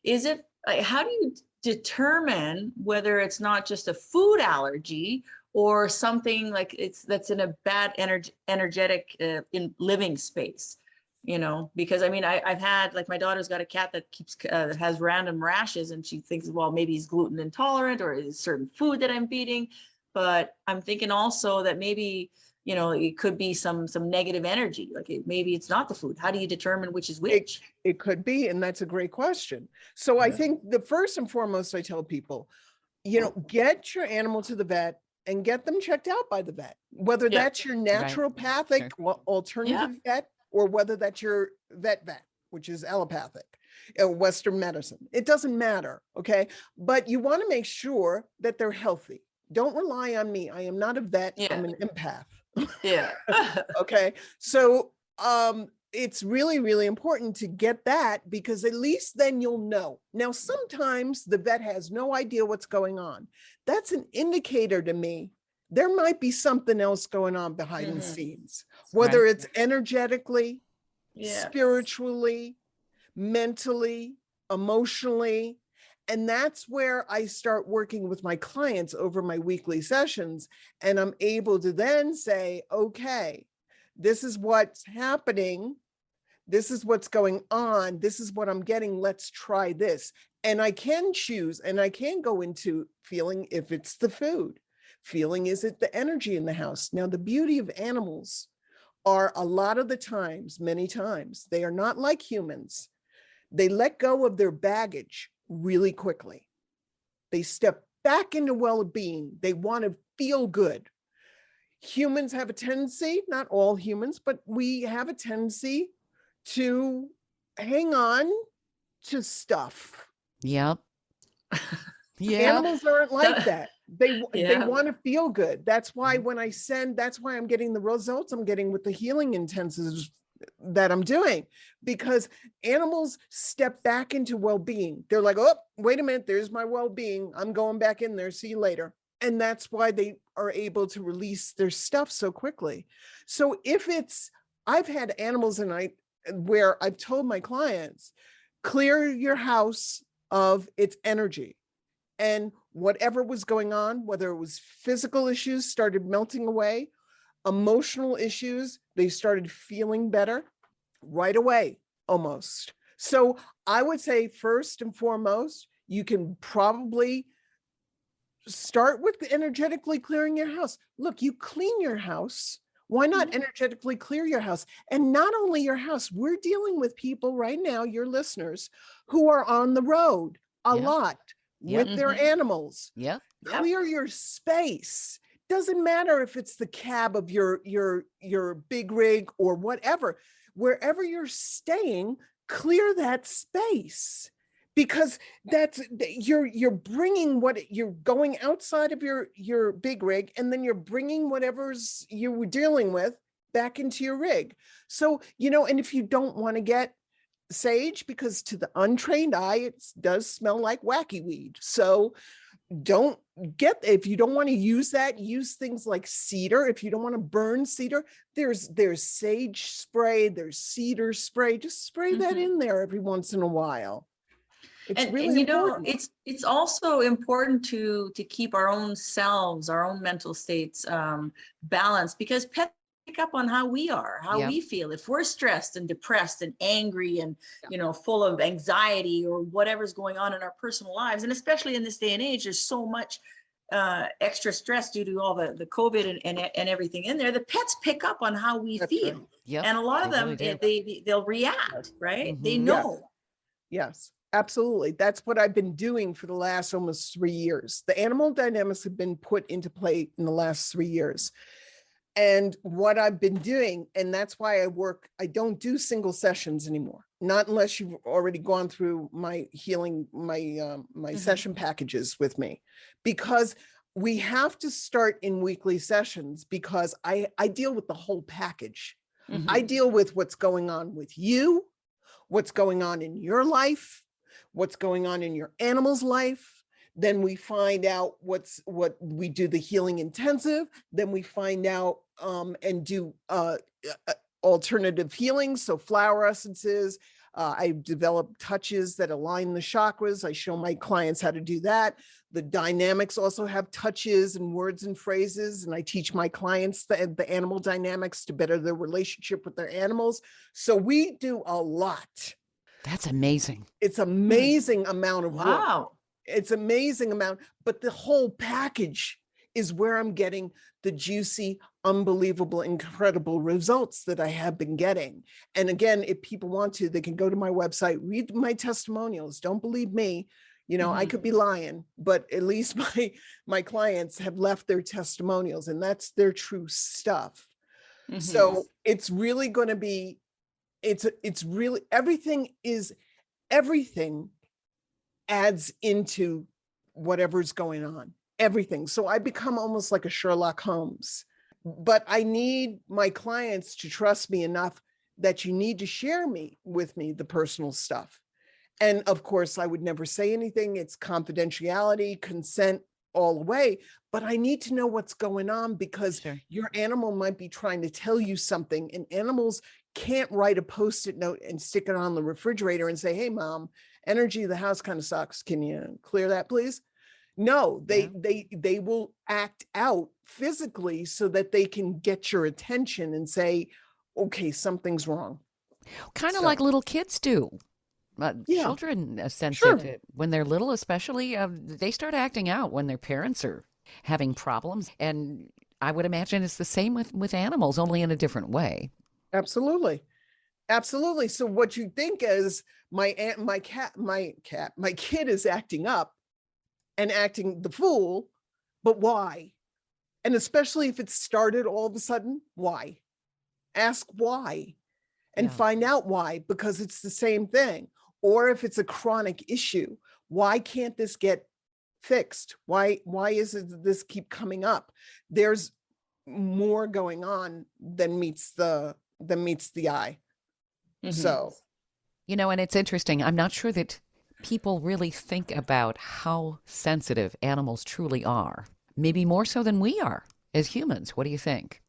is it like, how do you determine whether it's not just a food allergy or something like that's in a bad energetic in living space? Because I mean, I've had, like, my daughter's got a cat that has random rashes, and she thinks, well, maybe he's gluten intolerant or is certain food that I'm feeding. But I'm thinking also that maybe, it could be some negative energy. Like maybe it's not the food. How do you determine which is which? It could be, and that's a great question. So I think the first and foremost, I tell people, get your animal to the vet and get them checked out by the vet, whether that's your naturopathic alternative vet, or whether that's your vet, which is allopathic. Western medicine. It doesn't matter, okay? But you want to make sure that they're healthy. Don't rely on me. I am not a vet. Yeah. I'm an empath. Yeah. Okay. So it's really, really important to get that, because at least then you'll know. Now, sometimes the vet has no idea what's going on. That's an indicator to me. There might be something else going on behind the scenes, whether Right. it's energetically, Yeah. spiritually, mentally, emotionally. And that's where I start working with my clients over my weekly sessions. And I'm able to then say, okay, this is what's happening. This is what's going on. This is what I'm getting. Let's try this. And I can choose, and I can go into feeling if it's the food. Feeling, is it the energy in the house? Now, the beauty of animals are a lot of the times, many times, they are not like humans. They let go of their baggage really quickly. They step back into well-being. They want to feel good. Humans have a tendency, not all humans, but we have a tendency to hang on to stuff. Yep. Yeah. Animals aren't like that. They Yeah. want to feel good. That's why when I send, that's why I'm getting the results I'm getting with the healing intensives that I'm doing, because animals step back into well-being. They're like, oh, wait a minute, there's my well-being. I'm going back in there. See you later. And that's why they are able to release their stuff so quickly. So if it's, I've had animals where I've told my clients, clear your house of its energy. And whatever was going on, whether it was physical issues started melting away, emotional issues, they started feeling better right away, almost. So I would say first and foremost, you can probably start with energetically clearing your house. Look, you clean your house. Why not energetically clear your house? And not only your house, we're dealing with people right now, your listeners, who are on the road a lot with their animals. Yep. Clear your space. Doesn't matter if it's the cab of your big rig or whatever. Wherever you're staying, clear that space, because that's you're bringing what you're going outside of your big rig, and then you're bringing whatever's you were dealing with back into your rig. So, and if you don't want to get sage, because to the untrained eye, it does smell like wacky weed. So don't get, if you don't want to use that, use things like cedar. If you don't want to burn cedar, there's sage spray, there's cedar spray. Just spray that in there every once in a while. It's really important. It's also important to keep our own selves, our own mental states balanced, because pets pick up on how we are, how we feel. If we're stressed and depressed and angry and full of anxiety or whatever's going on in our personal lives, and especially in this day and age, there's so much extra stress due to all the COVID and everything in there. The pets pick up on how we feel. Yep. And a lot of them, they'll react, right? They know. Yes, absolutely. That's what I've been doing for the last almost 3 years. The animal dynamics have been put into play in the last 3 years. And what I've been doing, and that's why I don't do single sessions anymore, not unless you've already gone through my healing, my session packages with me, because we have to start in weekly sessions, because I deal with the whole package. I deal with what's going on with you, what's going on in your life, what's going on in your animal's life. Then we find out what we do the healing intensive. Then we find out and do alternative healings. So flower essences. I develop touches that align the chakras. I show my clients how to do that. The dynamics also have touches and words and phrases. And I teach my clients the animal dynamics to better their relationship with their animals. So we do a lot. That's amazing. It's amazing amount of work. Wow. It's amazing amount, but the whole package is where I'm getting the juicy, unbelievable, incredible results that I have been getting. And again, if people want to, they can go to my website, read my testimonials. Don't believe me. I could be lying, but at least my clients have left their testimonials, and that's their true stuff. So it's really going to be, it's really, everything is everything adds into whatever's going on, everything. So I become almost like a Sherlock Holmes, but I need my clients to trust me enough that you need to share with me the personal stuff. And of course, I would never say anything. It's confidentiality, consent all the way, but I need to know what's going on because Sure. your animal might be trying to tell you something, and animals can't write a Post-it note and stick it on the refrigerator and say, hey, mom, energy of the house kind of sucks. Can you clear that, please? No, they will act out physically so that they can get your attention and say, okay, something's wrong. Kind of So, like little kids do. yeah, Children sense sure. it when they're little, especially. They start acting out when their parents are having problems. And I would imagine it's the same with animals, only in a different way. Absolutely. Absolutely. So what you think is my kid is acting up and acting the fool, but why? And especially if it started all of a sudden, why? Ask why and Yeah. find out why, because it's the same thing. Or if it's a chronic issue, why can't this get fixed? Why is it this keep coming up? There's more going on than meets the eye. So, And it's interesting. I'm not sure that people really think about how sensitive animals truly are. Maybe more so than we are as humans. What do you think?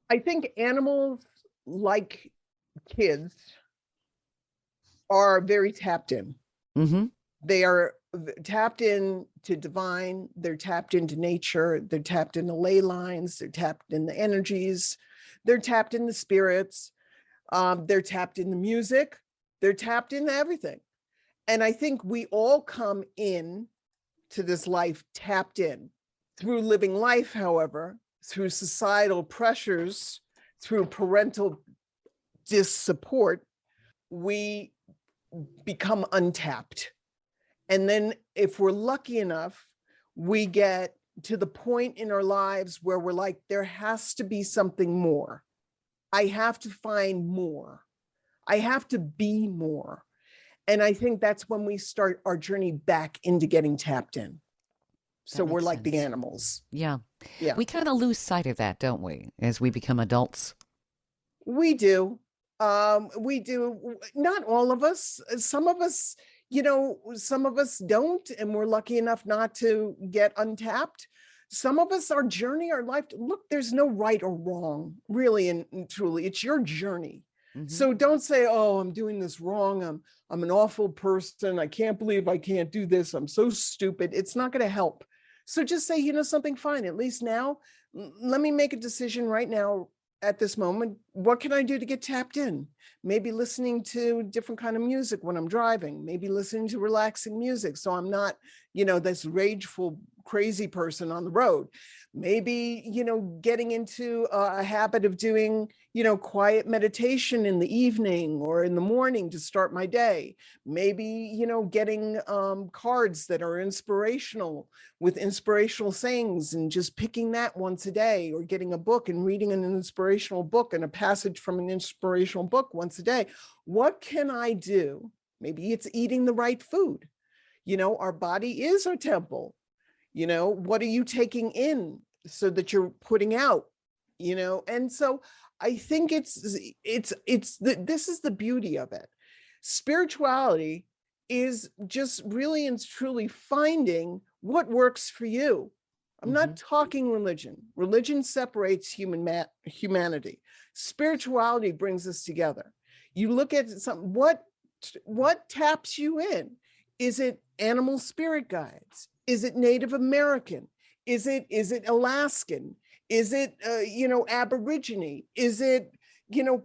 I think animals, like kids, are very tapped in. Mm-hmm. They are tapped in to divine. They're tapped into nature. They're tapped into ley lines. They're tapped in the energies. They're tapped in the spirits. They're tapped in the music. They're tapped into everything. And I think we all come in to this life tapped in. Through living life, however, through societal pressures, through parental dis-support, we become untapped. And then if we're lucky enough, we get to the point in our lives where we're like, there has to be something more. I have to find more. I have to be more. And I think that's when we start our journey back into getting tapped in. So we're like the animals. Yeah. Yeah. We kind of lose sight of that, don't we, as we become adults? We do. We do. Not all of us. Some of us, some of us don't, and we're lucky enough not to get untapped. Some of us, our journey, our life, look, there's no right or wrong, really and truly. It's your journey. Mm-hmm. So don't say, oh, I'm doing this wrong. I'm an awful person. I can't believe I can't do this. I'm so stupid. It's not going to help. So just say, something, fine. At least now, let me make a decision right now at this moment. What can I do to get tapped in? Maybe listening to different kind of music when I'm driving, maybe listening to relaxing music. So I'm not, this rageful, crazy person on the road. Maybe, getting into a habit of doing, quiet meditation in the evening or in the morning to start my day. Maybe, getting cards that are inspirational with inspirational sayings and just picking that once a day, or getting a book and reading an inspirational book and a passage from an inspirational book once a day. What can I do? Maybe it's eating the right food. Our body is our temple. What are you taking in so that you're putting out, and so I think this is the beauty of it. Spirituality is just really and truly finding what works for you. I'm not talking religion. Religion separates humanity. Spirituality brings us together. You look at something, what taps you in? Is it animal spirit guides? Is it Native American? Is it Alaskan? Is it Aborigine? Is it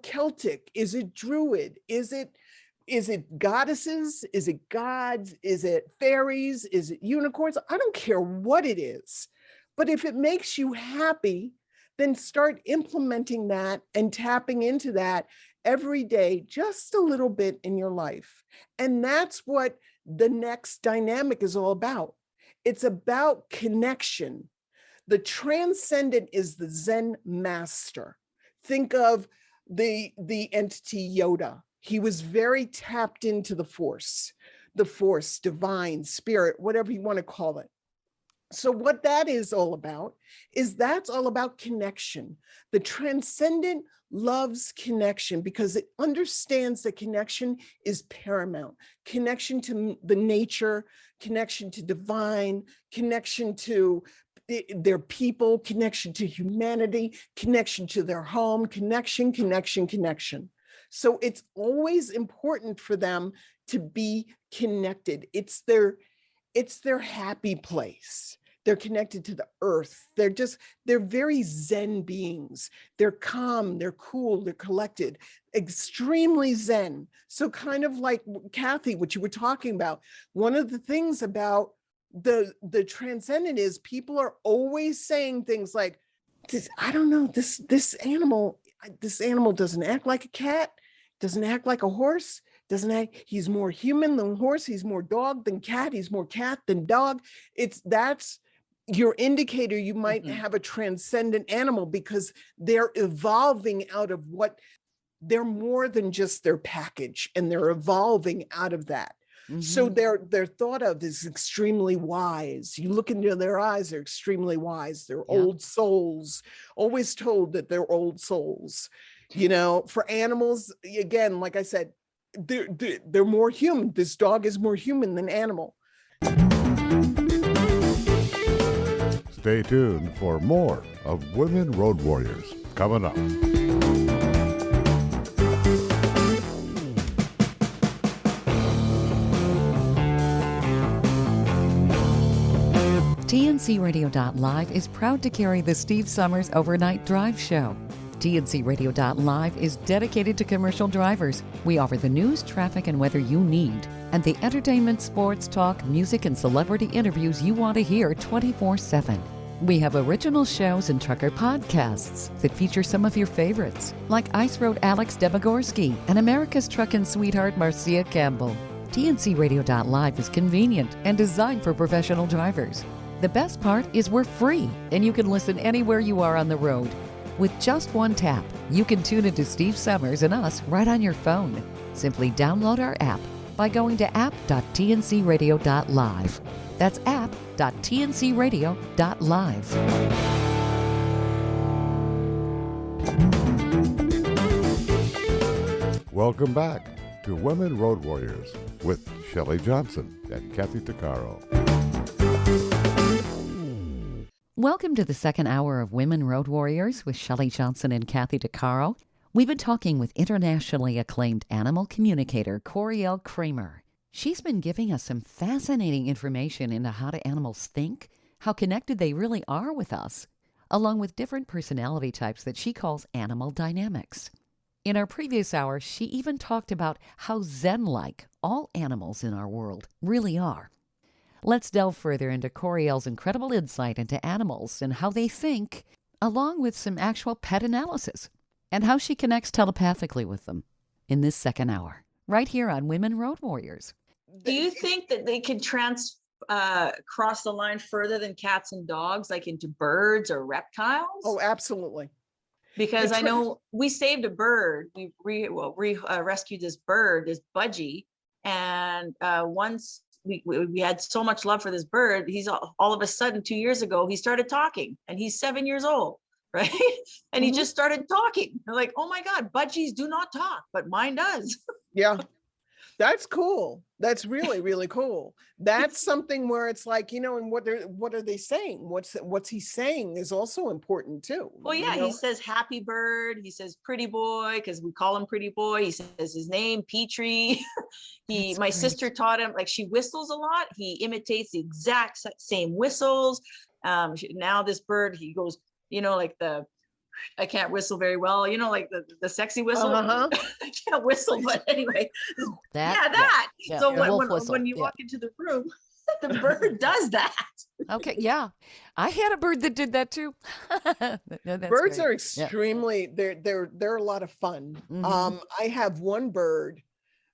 Celtic? Is it Druid? Is it goddesses? Is it gods? Is it fairies? Is it unicorns? I don't care what it is, but if it makes you happy, then start implementing that and tapping into that every day, just a little bit in your life. And that's what the next dynamic is all about. It's about connection. The transcendent is the Zen master. Think of the entity Yoda. He was very tapped into the force, divine, spirit, whatever you want to call it. So what that is all about is that's all about connection. The transcendent loves connection because it understands that connection is paramount. Connection to the nature, connection to divine, connection to their people, connection to humanity, connection to their home, connection. So it's always important for them to be connected. It's their happy place. They're connected to the earth. They're very Zen beings. They're calm, they're cool, they're collected, extremely Zen. So kind of like Kathy, what you were talking about, one of the things about the transcendent is people are always saying things like, I don't know, this animal doesn't act like a cat, doesn't act like a horse, he's more human than horse, he's more dog than cat, he's more cat than dog. That's your indicator you might have a transcendent animal because they're evolving out of they're more than just their package, and they're evolving out of that. So they're thought of as extremely wise. You look into their eyes, they're extremely wise. They're old souls, always told that they're old souls. For animals, again, like I said, they're more human. This dog is more human than animal. Stay tuned for more of Women Road Warriors coming up. TNCRadio.live is proud to carry the Steve Summers Overnight Drive Show. TNCRadio.live is dedicated to commercial drivers. We offer the news, traffic, and weather you need, and the entertainment, sports, talk, music, and celebrity interviews you want to hear 24/7. We have original shows and trucker podcasts that feature some of your favorites, like Ice Road Alex Debogorski and America's Truckin' Sweetheart Marcia Campbell. TNCRadio.live is convenient and designed for professional drivers. The best part is we're free, and you can listen anywhere you are on the road. With just one tap, you can tune into Steve Summers and us right on your phone. Simply download our app by going to app.tncradio.live. That's app.tncradio.live. Welcome back to Women Road Warriors with Shelley Johnson and Kathy Tuccaro. Welcome to the second hour of Women Road Warriors with Shelley Johnson and Kathy Tuccaro. We've been talking with internationally acclaimed animal communicator Coryelle Kramer. She's been giving us some fascinating information into how do animals think, how connected they really are with us, along with different personality types that she calls animal dynamics. In our previous hour, she even talked about how Zen-like all animals in our world really are. Let's delve further into Coryelle's incredible insight into animals and how they think, along with some actual pet analysis, and how she connects telepathically with them in this second hour, right here on Women Road Warriors. Do you think that they can cross the line further than cats and dogs, like into birds or reptiles? Oh, absolutely. Because I know we saved a bird. We rescued this bird, this budgie, and once we had so much love for this bird. He's all of a sudden 2 years ago, he started talking, and he's 7 years old, right? And he just started talking. They're like, oh my God, budgies do not talk, but mine does. Yeah, that's cool. That's really, really cool. That's something where it's like, and what are they saying? What's he saying is also important too. Well, yeah, he says happy bird. He says pretty boy, because we call him pretty boy. He says his name, Petrie. My sister taught him, like, she whistles a lot. He imitates the exact same whistles. Now this bird, he goes, like I can't whistle very well, like the sexy whistle. I can't whistle, but anyway, that. Yeah. So when you walk into the room, the bird does that. Okay, yeah, I had a bird that did that too. Birds are extremely they're a lot of fun. I have one bird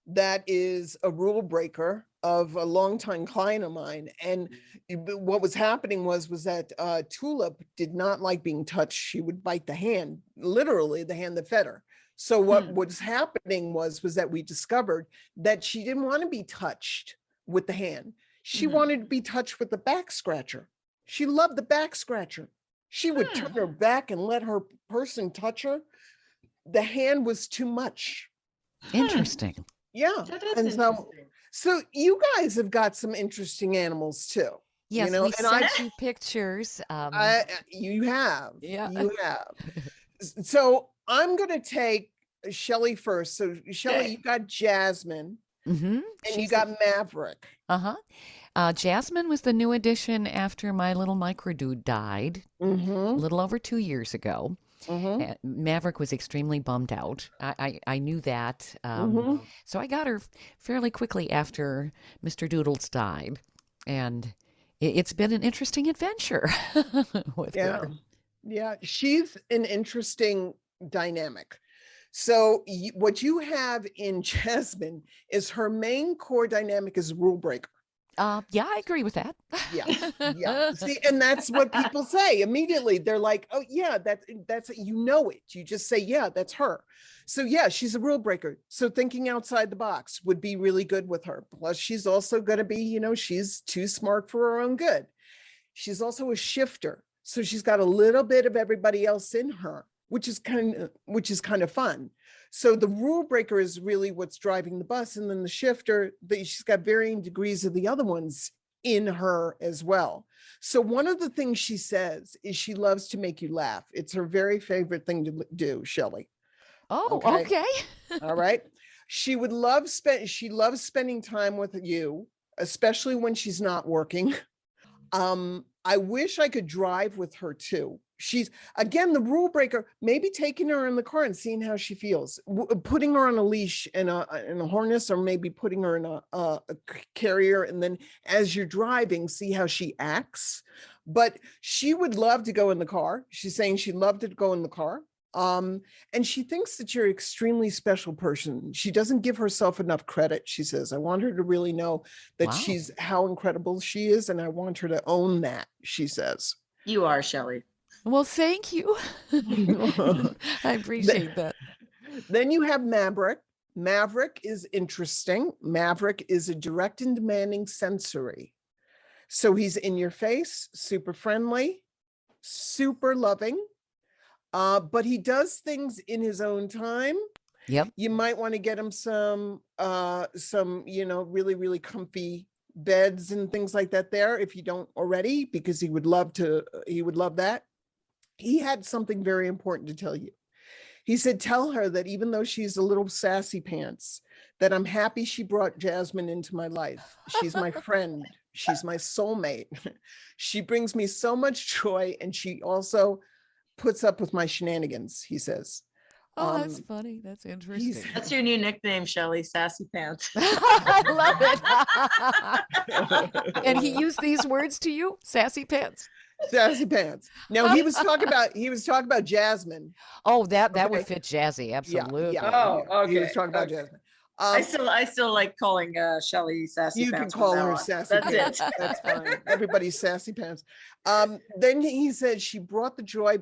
that is a rule breaker. of a longtime client of mine. And what was happening was that Tulip did not like being touched. She would bite the hand, literally the hand that fed her. So what was happening was that we discovered that she didn't want to be touched with the hand. She wanted to be touched with the back scratcher. She loved the back scratcher. She would turn her back and let her person touch her. The hand was too much. Interesting. Yeah. That is And interesting. so you guys have got some interesting animals too. Yes, you know, we and sent you pictures. you have. Yeah. You have. So I'm going to take Shelley first. So Shelley, Okay. you got Jasmine Mm-hmm. and you got Maverick. Jasmine was the new addition after my little micro dude died a little over 2 years ago. Maverick was extremely bummed out. I knew that. So I got her fairly quickly after Mr. Doodles died. And it's been an interesting adventure with her. Yeah, she's an interesting dynamic. So what you have in Jasmine is her main core dynamic is rule breaker. Yeah, I agree with that. Yeah. See, and that's what people say immediately. They're like, oh yeah, that's you know it. You just say, yeah, that's her. So yeah, she's a rule breaker. So thinking outside the box would be really good with her. Plus, she's also going to be, she's too smart for her own good. She's also a shifter. So she's got a little bit of everybody else in her, which is kind of fun. So the rule breaker is really what's driving the bus. And then the shifter, she's got varying degrees of the other ones in her as well. So one of the things she says is she loves to make you laugh. It's her very favorite thing to do, Shelley. Oh, okay. All right. She loves spending time with you, especially when she's not working. I wish I could drive with her too. She's, again, the rule breaker, maybe taking her in the car and seeing how she feels, putting her on a leash and a harness, or maybe putting her in a carrier. And then as you're driving, see how she acts. But she would love to go in the car. She's saying she'd love to go in the car. And she thinks that you're an extremely special person. She doesn't give herself enough credit. She says, I want her to really know that she's how incredible she is. And I want her to own that, she says. You are, Shelley. Well, thank you. I appreciate that. Then you have Maverick. Maverick is interesting. Maverick is a direct and demanding sensory. So he's in your face, super friendly, super loving. But he does things in his own time. Yep. You might want to get him some, really, really comfy beds and things like that there if you don't already, because he would love that. He had something very important to tell you. He said, tell her that even though she's a little sassy pants, that I'm happy she brought Jasmine into my life. She's my friend. She's my soulmate. She brings me so much joy. And she also puts up with my shenanigans, he says. Oh, that's funny. That's interesting. That's your new nickname, Shelley, Sassy Pants. I love it. And he used these words to you, sassy pants. Sassy pants. No, he was talking about Jasmine. Oh, that would fit Jazzy, absolutely. Yeah. Oh, okay. He was talking about Jasmine. I still like calling Shelley Sassy You Pants. can call her on. sassy That's pants. it. That's fine. Everybody's sassy pants. Then he said she brought the joy,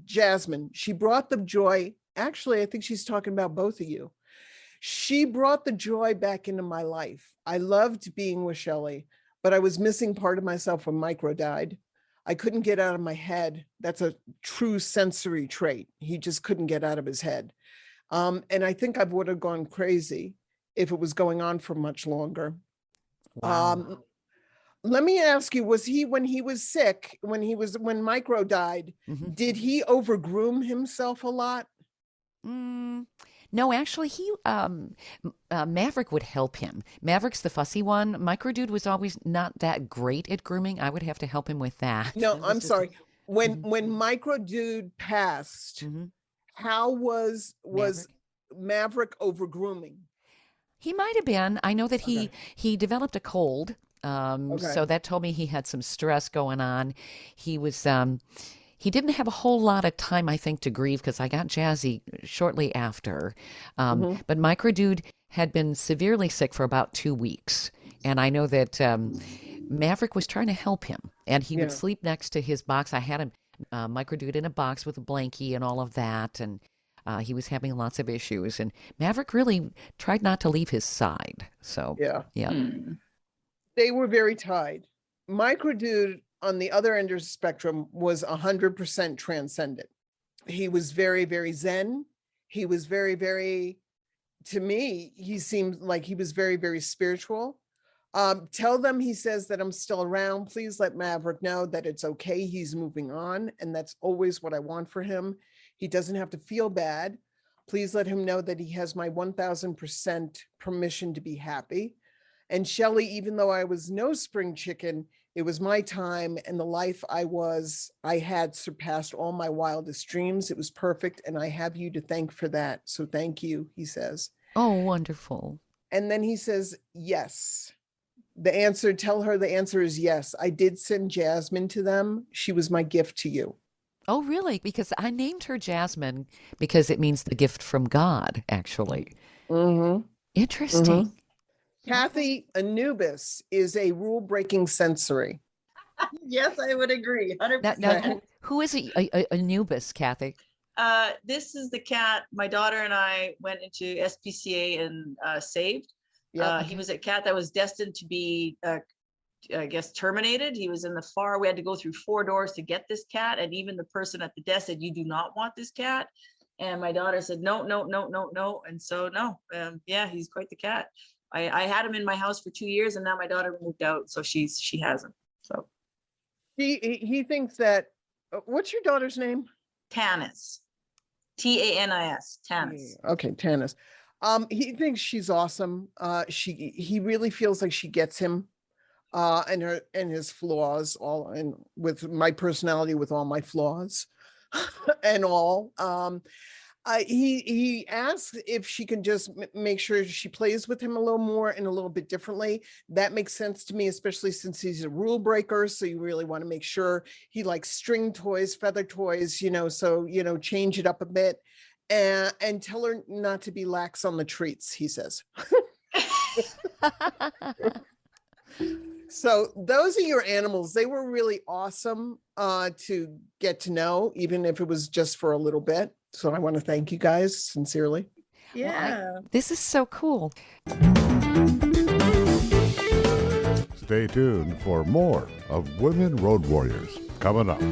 Jasmine. She brought the joy. Actually, I think she's talking about both of you. She brought the joy back into my life. I loved being with Shelley, but I was missing part of myself when Micro died. I couldn't get out of my head. That's a true sensory trait. He just couldn't get out of his head. And I think I would have gone crazy if it was going on for much longer. Wow. Let me ask you, was he, when he was sick, when Micro died, did he overgroom himself a lot? No, actually, Maverick would help him. Maverick's the fussy one. Micro Dude was always not that great at grooming. I would have to help him with that. No, I'm sorry. When Micro Dude passed, how was Maverick over grooming? He might have been. I know that he developed a cold. So that told me he had some stress going on. He was he didn't have a whole lot of time, I think, to grieve, because I got Jazzy shortly after. But Micro Dude had been severely sick for about 2 weeks. And I know that Maverick was trying to help him, and he would Yeah. sleep next to his box. I had him microdude in a box with a blankie and all of that, and he was having lots of issues. And Maverick really tried not to leave his side. So, Yeah. yeah. They were very tied. Microdude on the other end of the spectrum was 100% transcendent. He was very, very zen. He was very, very, to me, he seemed like he was very, very spiritual. Tell them, he says, that I'm still around. Please let Maverick know that it's okay. He's moving on. And that's always what I want for him. He doesn't have to feel bad. Please let him know that he has my 1000% permission to be happy. And Shelley, even though I was no spring chicken, it was my time, and the life I had surpassed all my wildest dreams. It was perfect. And I have you to thank for that. So thank you, he says. Oh, wonderful. And then he says, yes. The answer, tell her the answer is yes. I did send Jasmine to them. She was my gift to you. Oh, really? Because I named her Jasmine because it means the gift from God, actually. Mm-hmm. Interesting. Mm-hmm. Kathy, Anubis is a rule-breaking sensory. Yes, I would agree. 100%. Now who is a Anubis, Kathy? This is the cat. My daughter and I went into SPCA and saved. Yep. He was a cat that was destined to be, I guess, terminated. He was in the far. We had to go through 4 doors to get this cat, and even the person at the desk said, "You do not want this cat." And my daughter said, "No, no, no, no, no." And so, no, yeah, he's quite the cat. I had him in my house for 2 years, and now my daughter moved out, so she has him. So He thinks that. What's your daughter's name? Tanis, Tanis, Tanis. Okay, Tanis. He thinks she's awesome. He really feels like she gets him, and his flaws, all, and with my personality, with all my flaws, and all. He asks if she can just make sure she plays with him a little more and a little bit differently. That makes sense to me, especially since he's a rule breaker. So you really want to make sure he likes string toys, feather toys, so, change it up a bit, and tell her not to be lax on the treats, he says. So those are your animals. They were really awesome to get to know, even if it was just for a little bit. So I want to thank you guys sincerely. Yeah. This is so cool. Stay tuned for more of Women Road Warriors coming up.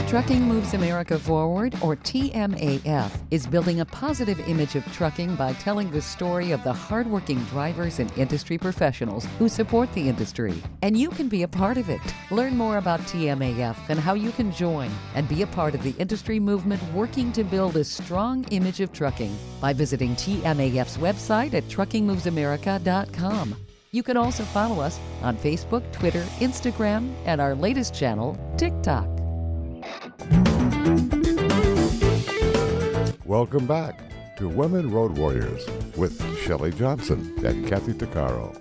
Trucking Moves America Forward, or TMAF, is building a positive image of trucking by telling the story of the hardworking drivers and industry professionals who support the industry. And you can be a part of it. Learn more about TMAF and how you can join and be a part of the industry movement working to build a strong image of trucking by visiting TMAF's website at truckingmovesamerica.com. You can also follow us on Facebook, Twitter, Instagram, and our latest channel, TikTok. Welcome back to Women Road Warriors with Shelley Johnson and Kathy Tuccaro.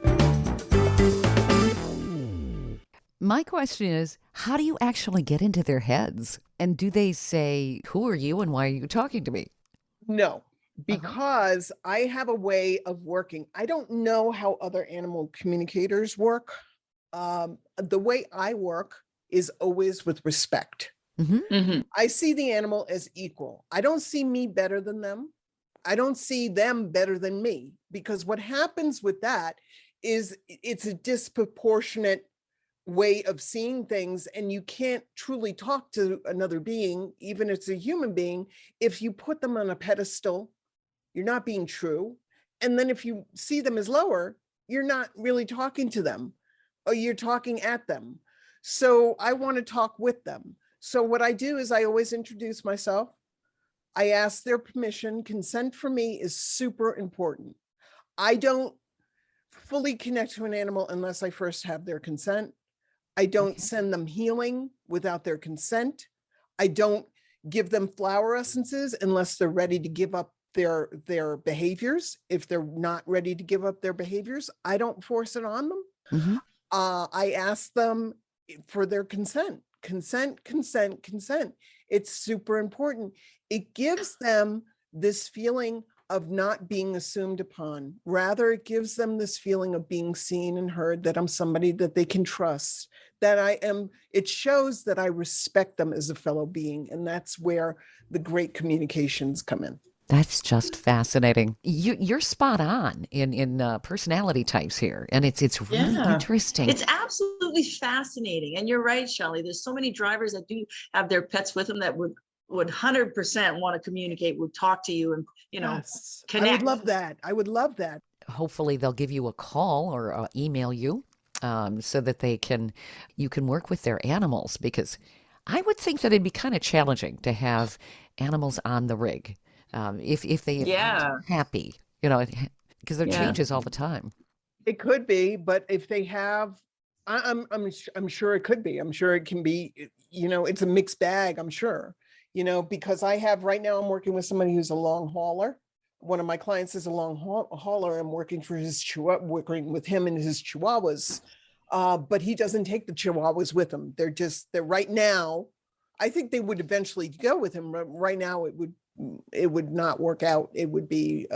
My question is, how do you actually get into their heads? And do they say, "Who are you and why are you talking to me?" No, because I have a way of working. I don't know how other animal communicators work. The way I work is always with respect. Mm-hmm. I see the animal as equal. I don't see me better than them. I don't see them better than me, because what happens with that is it's a disproportionate way of seeing things, and you can't truly talk to another being, even if it's a human being, if you put them on a pedestal. You're not being true. And then if you see them as lower, you're not really talking to them, or you're talking at them. So I want to talk with them. So what I do is I always introduce myself. I ask their permission. Consent for me is super important. I don't fully connect to an animal unless I first have their consent. I don't send them healing without their consent. I don't give them flower essences unless they're ready to give up their behaviors. If they're not ready to give up their behaviors, I don't force it on them. Mm-hmm. I ask them for their consent. Consent. It's super important. It gives them this feeling of not being assumed upon. Rather, it gives them this feeling of being seen and heard, that I'm somebody that they can trust, that I am, it shows that I respect them as a fellow being. And that's where the great communications come in. That's just fascinating. You're spot on in personality types here, and it's really Yeah. interesting. It's absolutely fascinating. And you're right, Shelley. There's so many drivers that do have their pets with them that would 100% want to communicate, would talk to you and, Yes, connect. I would love that. I would love that. Hopefully, they'll give you a call or email you so that you can work with their animals, because I would think that it'd be kind of challenging to have animals on the rig. If they aren't happy, because there changes all the time. It could be, but if they have, I'm sure it could be. I'm sure it can be. It's a mixed bag. I'm sure. Because I have right now, I'm working with somebody who's a long hauler. One of my clients is a long hauler. I'm working with him and his Chihuahuas, but he doesn't take the Chihuahuas with him. They're right now. I think they would eventually go with him. Right now, it would not work out. It would be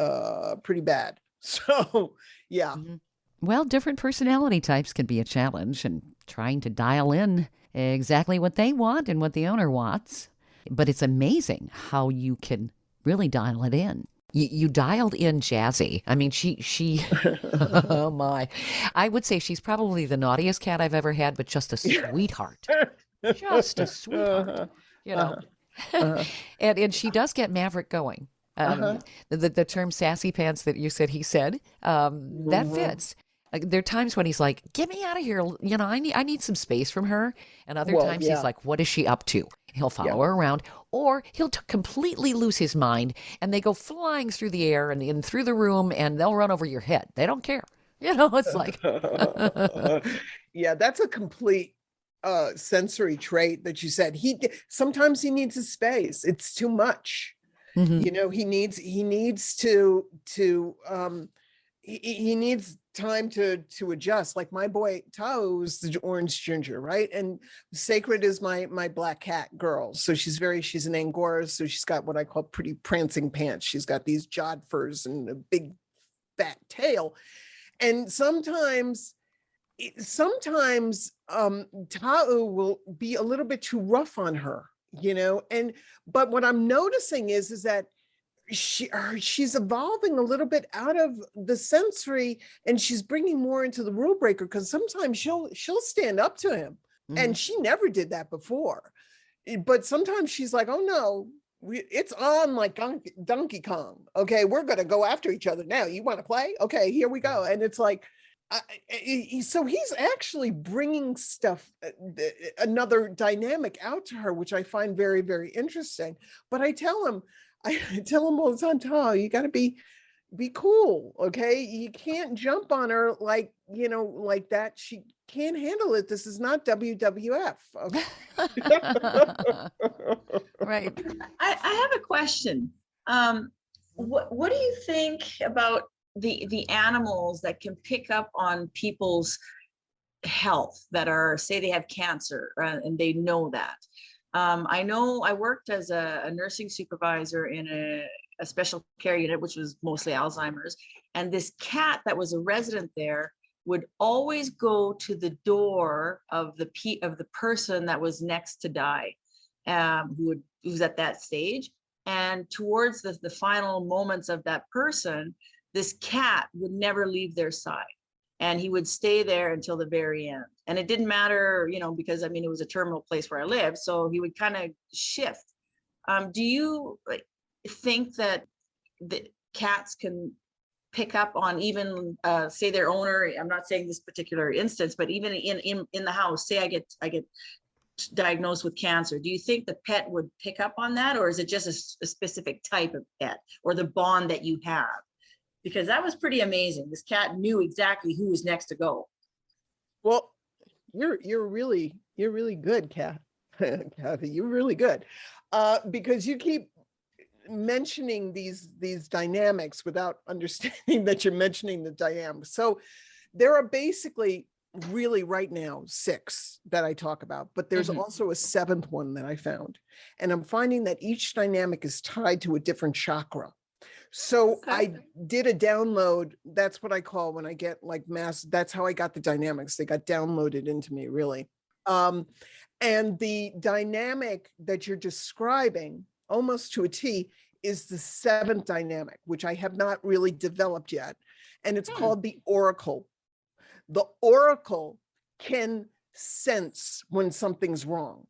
pretty bad. So, yeah. Mm-hmm. Well, different personality types can be a challenge, and trying to dial in exactly what they want and what the owner wants. But it's amazing how you can really dial it in. You dialed in Jazzy. I mean, she oh my. I would say she's probably the naughtiest cat I've ever had, but just a sweetheart. Just a sweetheart, and she does get Maverick going. The term sassy pants that you said he said, that fits. There are times when he's like, get me out of here. I need some space from her. And other times he's like, what is she up to? He'll follow her around, or he'll completely lose his mind and they go flying through the air and through the room, and they'll run over your head. They don't care. It's like. Yeah, that's a complete sensory trait that you said. Sometimes he needs a space. It's too much. Mm-hmm. He needs time to adjust. Like my boy Tao is the orange ginger, right? And Sacred is my black cat girl. So she's an Angora. So she's got what I call pretty prancing pants. She's got these jod furs and a big fat tail. And sometimes Tao will be a little bit too rough on her, but what I'm noticing is that she's evolving a little bit out of the sensory, and she's bringing more into the rule breaker, because sometimes she'll stand up to him. Mm-hmm. And she never did that before, but sometimes she's like, oh no, it's on like Donkey Kong. Okay, we're going to go after each other now. You want to play? Okay, here we go. And it's like, so he's actually bringing stuff, another dynamic out to her, which I find very, very interesting. But I tell him all the time, Tao, you got to be cool. Okay. You can't jump on her like that. She can't handle it. This is not WWF. Okay? Right. I have a question. What do you think about the animals that can pick up on people's health, that are, say they have cancer, and they know that? I know I worked as a nursing supervisor in a special care unit, which was mostly Alzheimer's. And this cat that was a resident there would always go to the door of the person that was next to die, who was at that stage. And towards the final moments of that person, this cat would never leave their side. And he would stay there until the very end. And it didn't matter, because it was a terminal place where I lived. So he would kind of shift. Do you think that the cats can pick up on even, say their owner, I'm not saying this particular instance, but even in the house, say I get diagnosed with cancer. Do you think the pet would pick up on that? Or is it just a specific type of pet, or the bond that you have? Because that was pretty amazing. This cat knew exactly who was next to go. Well, you're really good, Kathy. You're really good, because you keep mentioning these dynamics without understanding that you're mentioning the dynamics. So there are basically really right now 6 that I talk about, but there's also a 7th one that I found, and I'm finding that each dynamic is tied to a different chakra. So Okay. I did a download. That's what I call when I get like mass. That's how I got the dynamics. They got downloaded into me, really. And the dynamic that you're describing, almost to a T, is the seventh dynamic, which I have not really developed yet. And it's called the oracle. The oracle can sense when something's wrong.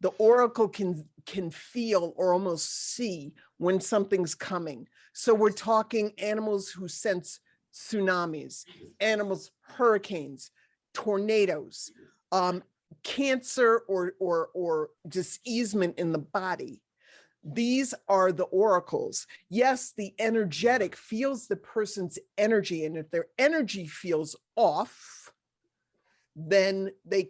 The oracle can feel or almost see when something's coming. So we're talking animals who sense tsunamis, animals, hurricanes, tornadoes, cancer or diseasement in the body. These are the oracles. Yes, the energetic feels the person's energy, and if their energy feels off, then they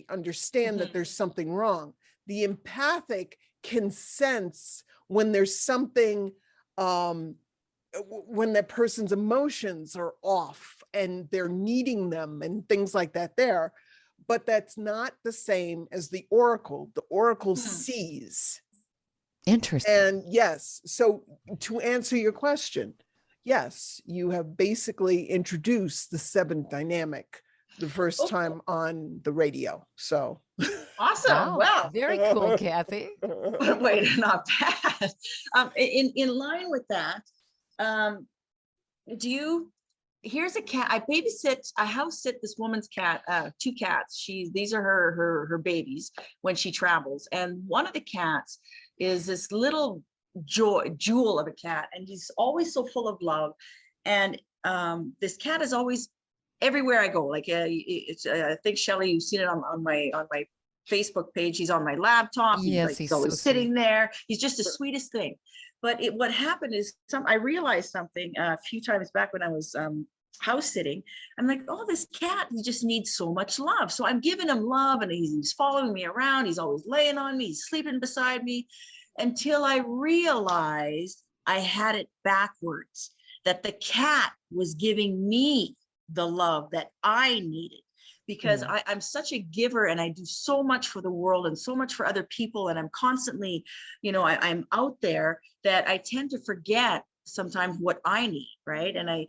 understand that there's something wrong. The empathic can sense when there's something, when that person's emotions are off and they're needing them and things like that there. But that's not the same as the oracle. The oracle sees. Interesting. And yes, so to answer your question, yes, you have basically introduced the seventh dynamic the first time on the radio. So Awesome. Wow. Very cool, Kathy. Wait, not bad. In line with that, here's a cat. I house sit this woman's cat, 2 cats. These are her babies when she travels. And one of the cats is this little jewel of a cat, and he's always so full of love. And this cat is always everywhere I go. Like I think Shelley, you've seen it on my Facebook page. He's on my laptop. Yes, He's always so sitting there. He's just the sweetest thing. But what happened is I realized something a few times back when I was house sitting. I'm like, oh, this cat, he just needs so much love. So I'm giving him love, and he's following me around. He's always laying on me. He's sleeping beside me, until I realized I had it backwards, that the cat was giving me the love that I needed. Because I'm such a giver, and I do so much for the world and so much for other people. And I'm constantly, I'm out there, that I tend to forget sometimes what I need, right? And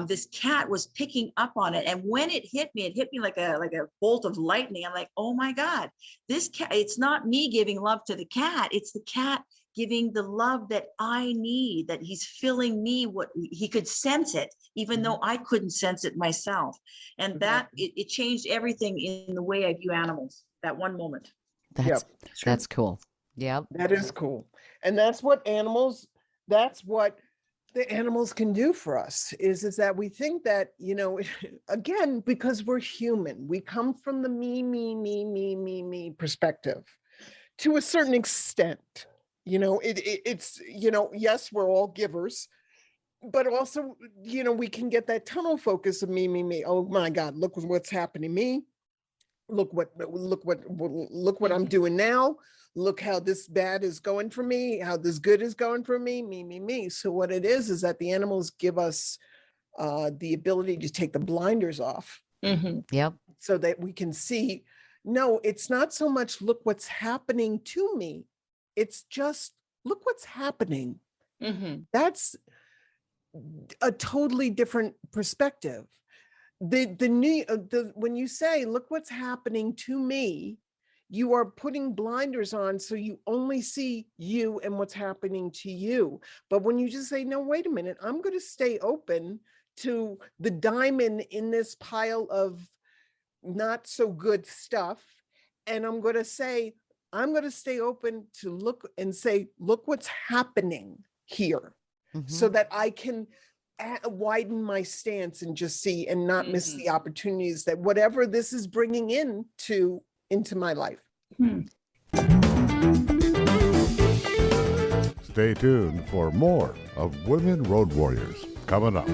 this cat was picking up on it. And when it hit me like a bolt of lightning. I'm like, oh my God, this cat, it's not me giving love to the cat. It's the cat giving the love that I need, that he's filling me, what he could sense it, even though I couldn't sense it myself. And that it changed everything in the way I view animals, that one moment. That's cool. Yeah. That is cool. And that's what the animals can do for us, is that we think that, again, because we're human, we come from the me perspective to a certain extent. It's yes, we're all givers, but also, we can get that tunnel focus of me. Oh my God, look what's happening to me. Look what I'm doing now. Look how this bad is going for me, how this good is going for me, me. So what it is that the animals give us the ability to take the blinders off. Yep. So that we can see, no, it's not so much look what's happening to me. It's just look what's happening. That's a totally different perspective. When you say, look what's happening to me, you are putting blinders on, so you only see you and what's happening to you. But when you just say, no, wait a minute, I'm going to stay open to the diamond in this pile of not so good stuff. And I'm going to stay open to look and say, look what's happening here, so that I can widen my stance and just see and not miss the opportunities that whatever this is bringing into my life. Stay tuned for more of Women Road Warriors coming up.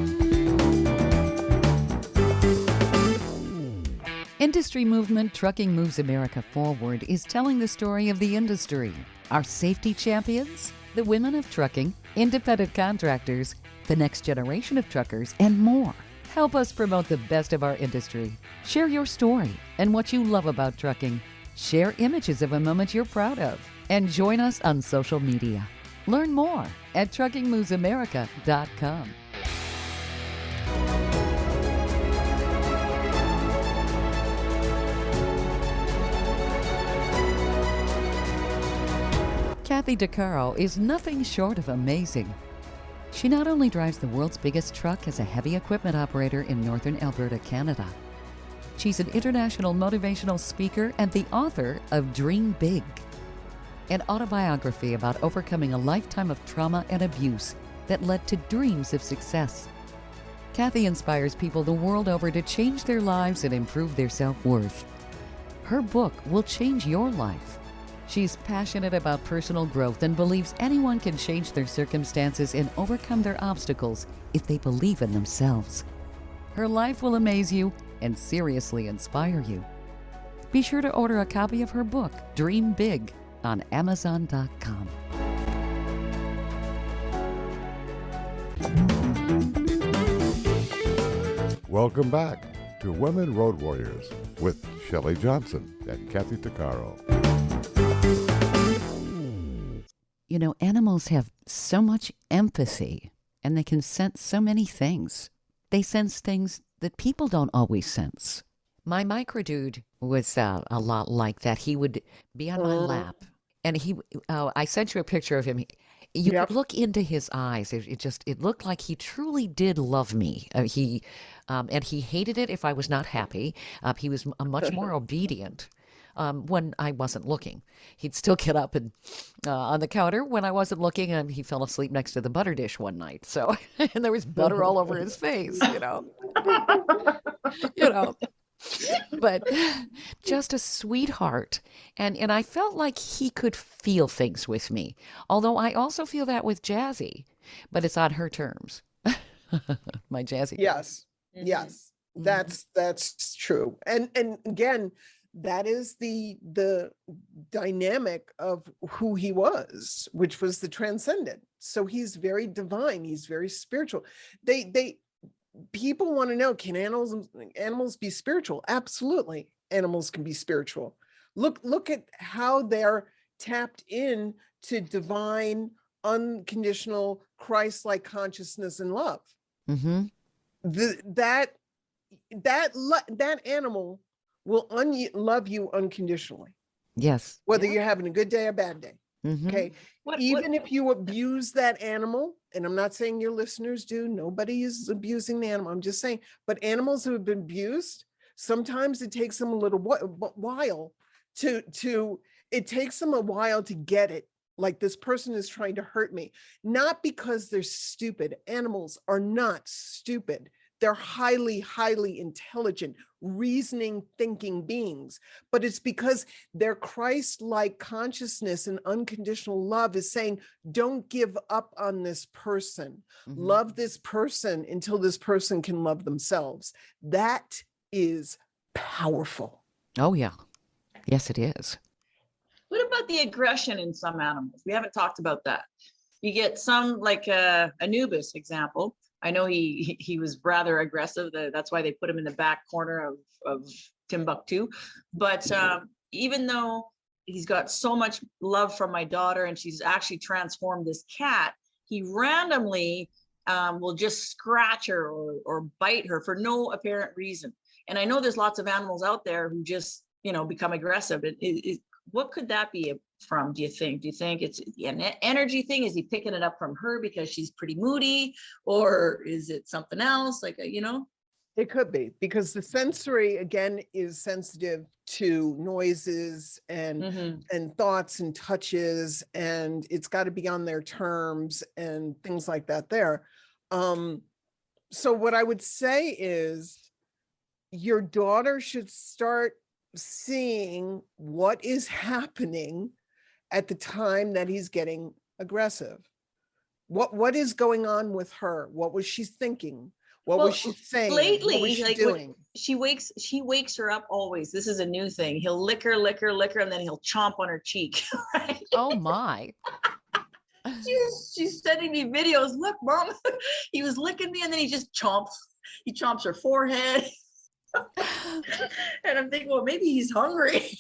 Industry movement Trucking Moves America Forward is telling the story of the industry, our safety champions, the women of trucking, independent contractors, the next generation of truckers, and more. Help us promote the best of our industry. Share your story and what you love about trucking. Share images of a moment you're proud of. And join us on social media. Learn more at truckingmovesamerica.com. Kathy Tuccaro is nothing short of amazing. She not only drives the world's biggest truck as a heavy equipment operator in northern Alberta, Canada. She's an international motivational speaker and the author of Dream Big, an autobiography about overcoming a lifetime of trauma and abuse that led to dreams of success. Kathy inspires people the world over to change their lives and improve their self-worth. Her book will change your life. She's passionate about personal growth and believes anyone can change their circumstances and overcome their obstacles if they believe in themselves. Her life will amaze you and seriously inspire you. Be sure to order a copy of her book, Dream Big, on Amazon.com. Welcome back to Women Road Warriors with Shelley Johnson and Kathy Tuccaro. You know, animals have so much empathy and they can sense so many things. They sense things that people don't always sense. My micro dude was a lot like that. He would be on my lap and I sent you a picture of him. You could look into his eyes. It looked like he truly did love me. And he hated it if I was not happy. He was much more obedient when I wasn't looking. He'd still get up and on the counter when I wasn't looking, and he fell asleep next to the butter dish one night. So, and there was butter all over his face, but just a sweetheart. And I felt like he could feel things with me. Although I also feel that with Jazzy, but it's on her terms. My Jazzy. Yes. Yes. That's true. And again, that is the dynamic of who he was, which was the transcendent. So he's very divine. He's very spiritual. People want to know, can animals be spiritual? Absolutely. Animals can be spiritual. Look at how they're tapped in to divine, unconditional, Christ-like consciousness and love. Mm-hmm. That animal will love you unconditionally. Yes. Whether you're having a good day or bad day. Mm-hmm. Okay. Even if you abuse that animal, and I'm not saying your listeners do, nobody is abusing the animal. I'm just saying, but animals who have been abused, sometimes it takes them a little while it takes them a while to get it. Like, this person is trying to hurt me, not because they're stupid. Animals are not stupid. They're highly, highly intelligent, reasoning, thinking beings. But it's because their Christ-like consciousness and unconditional love is saying, don't give up on this person. Mm-hmm. Love this person until this person can love themselves. That is powerful. Oh, yeah. Yes, it is. What about the aggression in some animals? We haven't talked about that. You get some, like Anubis example. I know he was rather aggressive. That's why they put him in the back corner of Timbuktu. But even though he's got so much love from my daughter and she's actually transformed this cat, he randomly will just scratch her or bite her for no apparent reason. And I know there's lots of animals out there who just, become aggressive. What could that be from, do you think? Do you think it's an energy thing? Is he picking it up from her because she's pretty moody? Or is it something else? It could be, because the sensory, again, is sensitive to noises and thoughts and touches, and it's got to be on their terms and things like that there. So what I would say is your daughter should start seeing what is happening at the time that he's getting aggressive. What is going on with her? What was she thinking? What was she saying? Lately, what was she doing? She wakes her up always. This is a new thing. He'll lick her, and then he'll chomp on her cheek. Right? Oh my. She's sending me videos. Look, Mom, he was licking me and then he just chomps. He chomps her forehead. And I'm thinking, well, maybe he's hungry.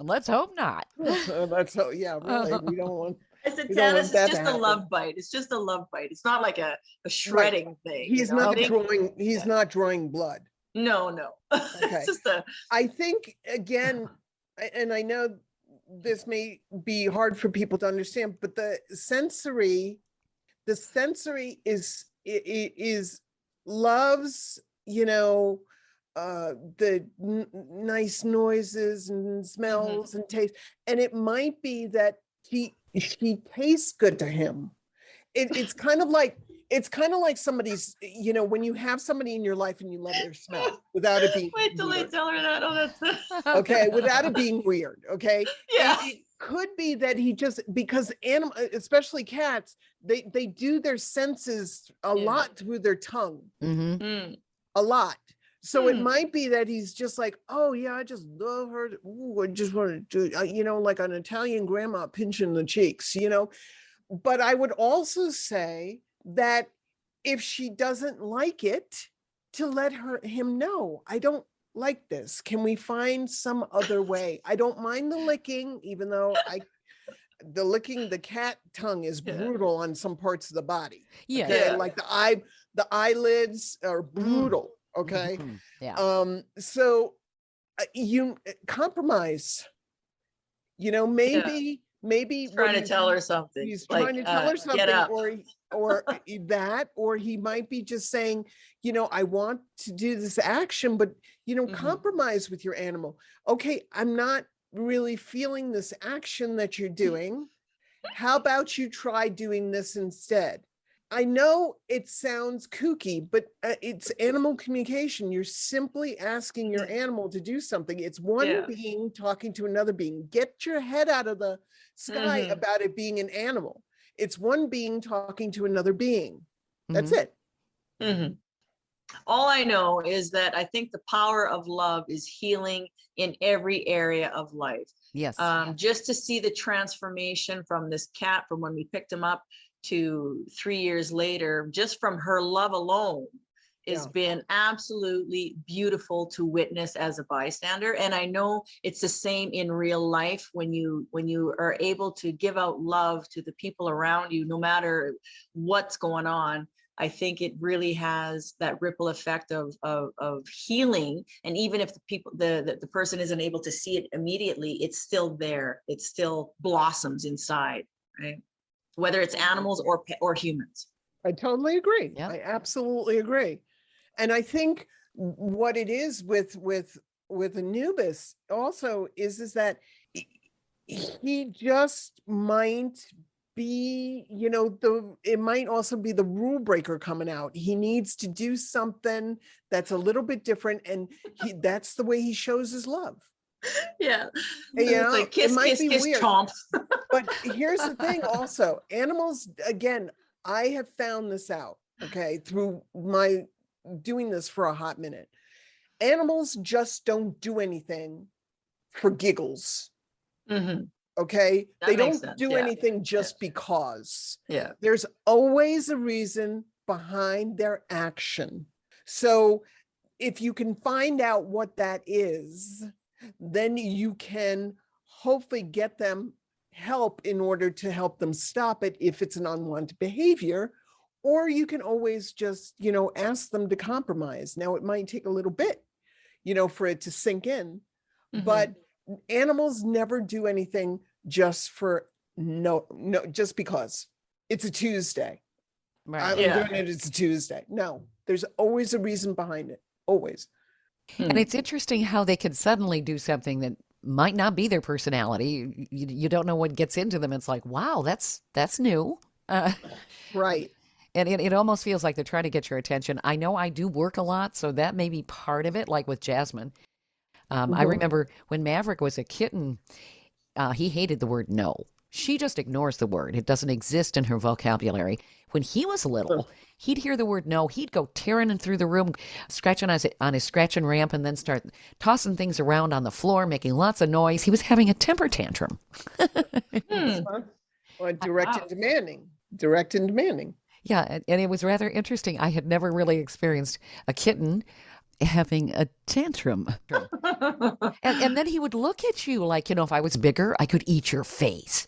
Let's hope not. Let's hope, yeah, really. We don't want, I said, We don't want Tanis, it's that to just a happen. love bite. It's just a love bite. It's not like a shredding thing. He's not Think- drawing. He's not drawing blood. No. Okay. It's just a, I think again, and I know this may be hard for people to understand, but the sensory is loves, the nice noises and smells and taste. And it might be that she tastes good to him. It's kind of like somebody's, when you have somebody in your life and you love their smell without it being wait till they weird. tell her that. Oh, that's Okay, without it being weird. Okay. Yeah. It could be that he just, because especially cats, they do their senses a lot through their tongue. Mm-hmm. A lot. So it might be that he's just like, oh yeah, I just love her. Ooh, I just want to do, like an Italian grandma pinching the cheeks, But I would also say that if she doesn't like it, to let him know, I don't like this. Can we find some other way? I don't mind the licking, even though the cat tongue is brutal on some parts of the body. Yeah. Okay? Yeah. Like the eyelids are brutal. Okay. Mhm. Yeah. So you compromise, maybe trying to tell her something. he's like, trying to tell her get something, up. or he might be just saying, I want to do this action, but compromise with your animal. Okay, I'm not really feeling this action that you're doing. How about you try doing this instead? I know it sounds kooky, but it's animal communication. You're simply asking your animal to do something. It's one being talking to another being. Get your head out of the sky about it being an animal. It's one being talking to another being. That's it. All I know is that I think the power of love is healing in every area of life. Yes. Just to see the transformation from this cat, from when we picked him up to 3 years later, just from her love alone, has been absolutely beautiful to witness as a bystander. And I know it's the same in real life when you are able to give out love to the people around you, no matter what's going on. I think it really has that ripple effect of healing. And even if the person isn't able to see it immediately, it's still there. It still blossoms inside, right? Whether it's animals or humans. I totally agree. Yeah. I absolutely agree. And I think what it is with Anubis also is that he just might be, it might also be the rule breaker coming out. He needs to do something that's a little bit different, and that's the way he shows his love. Yeah. It's like kiss, it might kiss, be kiss, weird. chomp. But here's the thing also, animals, again, I have found this out, okay, through my doing this for a hot minute. Animals just don't do anything for giggles. Okay. They don't do anything just because. Yeah. There's always a reason behind their action. So if you can find out what that is, then you can hopefully get them help in order to help them stop it if it's an unwanted behavior. Or you can always just, ask them to compromise. Now, it might take a little bit, for it to sink in, but animals never do anything just for just because it's a Tuesday. Right. I'm doing it, it's a Tuesday. No, there's always a reason behind it. Always. And it's interesting how they could suddenly do something that might not be their personality. You don't know what gets into them. It's like, wow, that's new. Right. And it almost feels like they're trying to get your attention. I know I do work a lot, so that may be part of it, like with Jasmine. I remember when Maverick was a kitten, he hated the word no. She just ignores the word. It doesn't exist in her vocabulary. When he was little, he'd hear the word no. He'd go tearing through the room, scratching on his scratching ramp, and then start tossing things around on the floor, making lots of noise. He was having a temper tantrum. Well, direct and demanding. Yeah, and it was rather interesting. I had never really experienced a kitten having a tantrum. And then he would look at you like, if I was bigger, I could eat your face,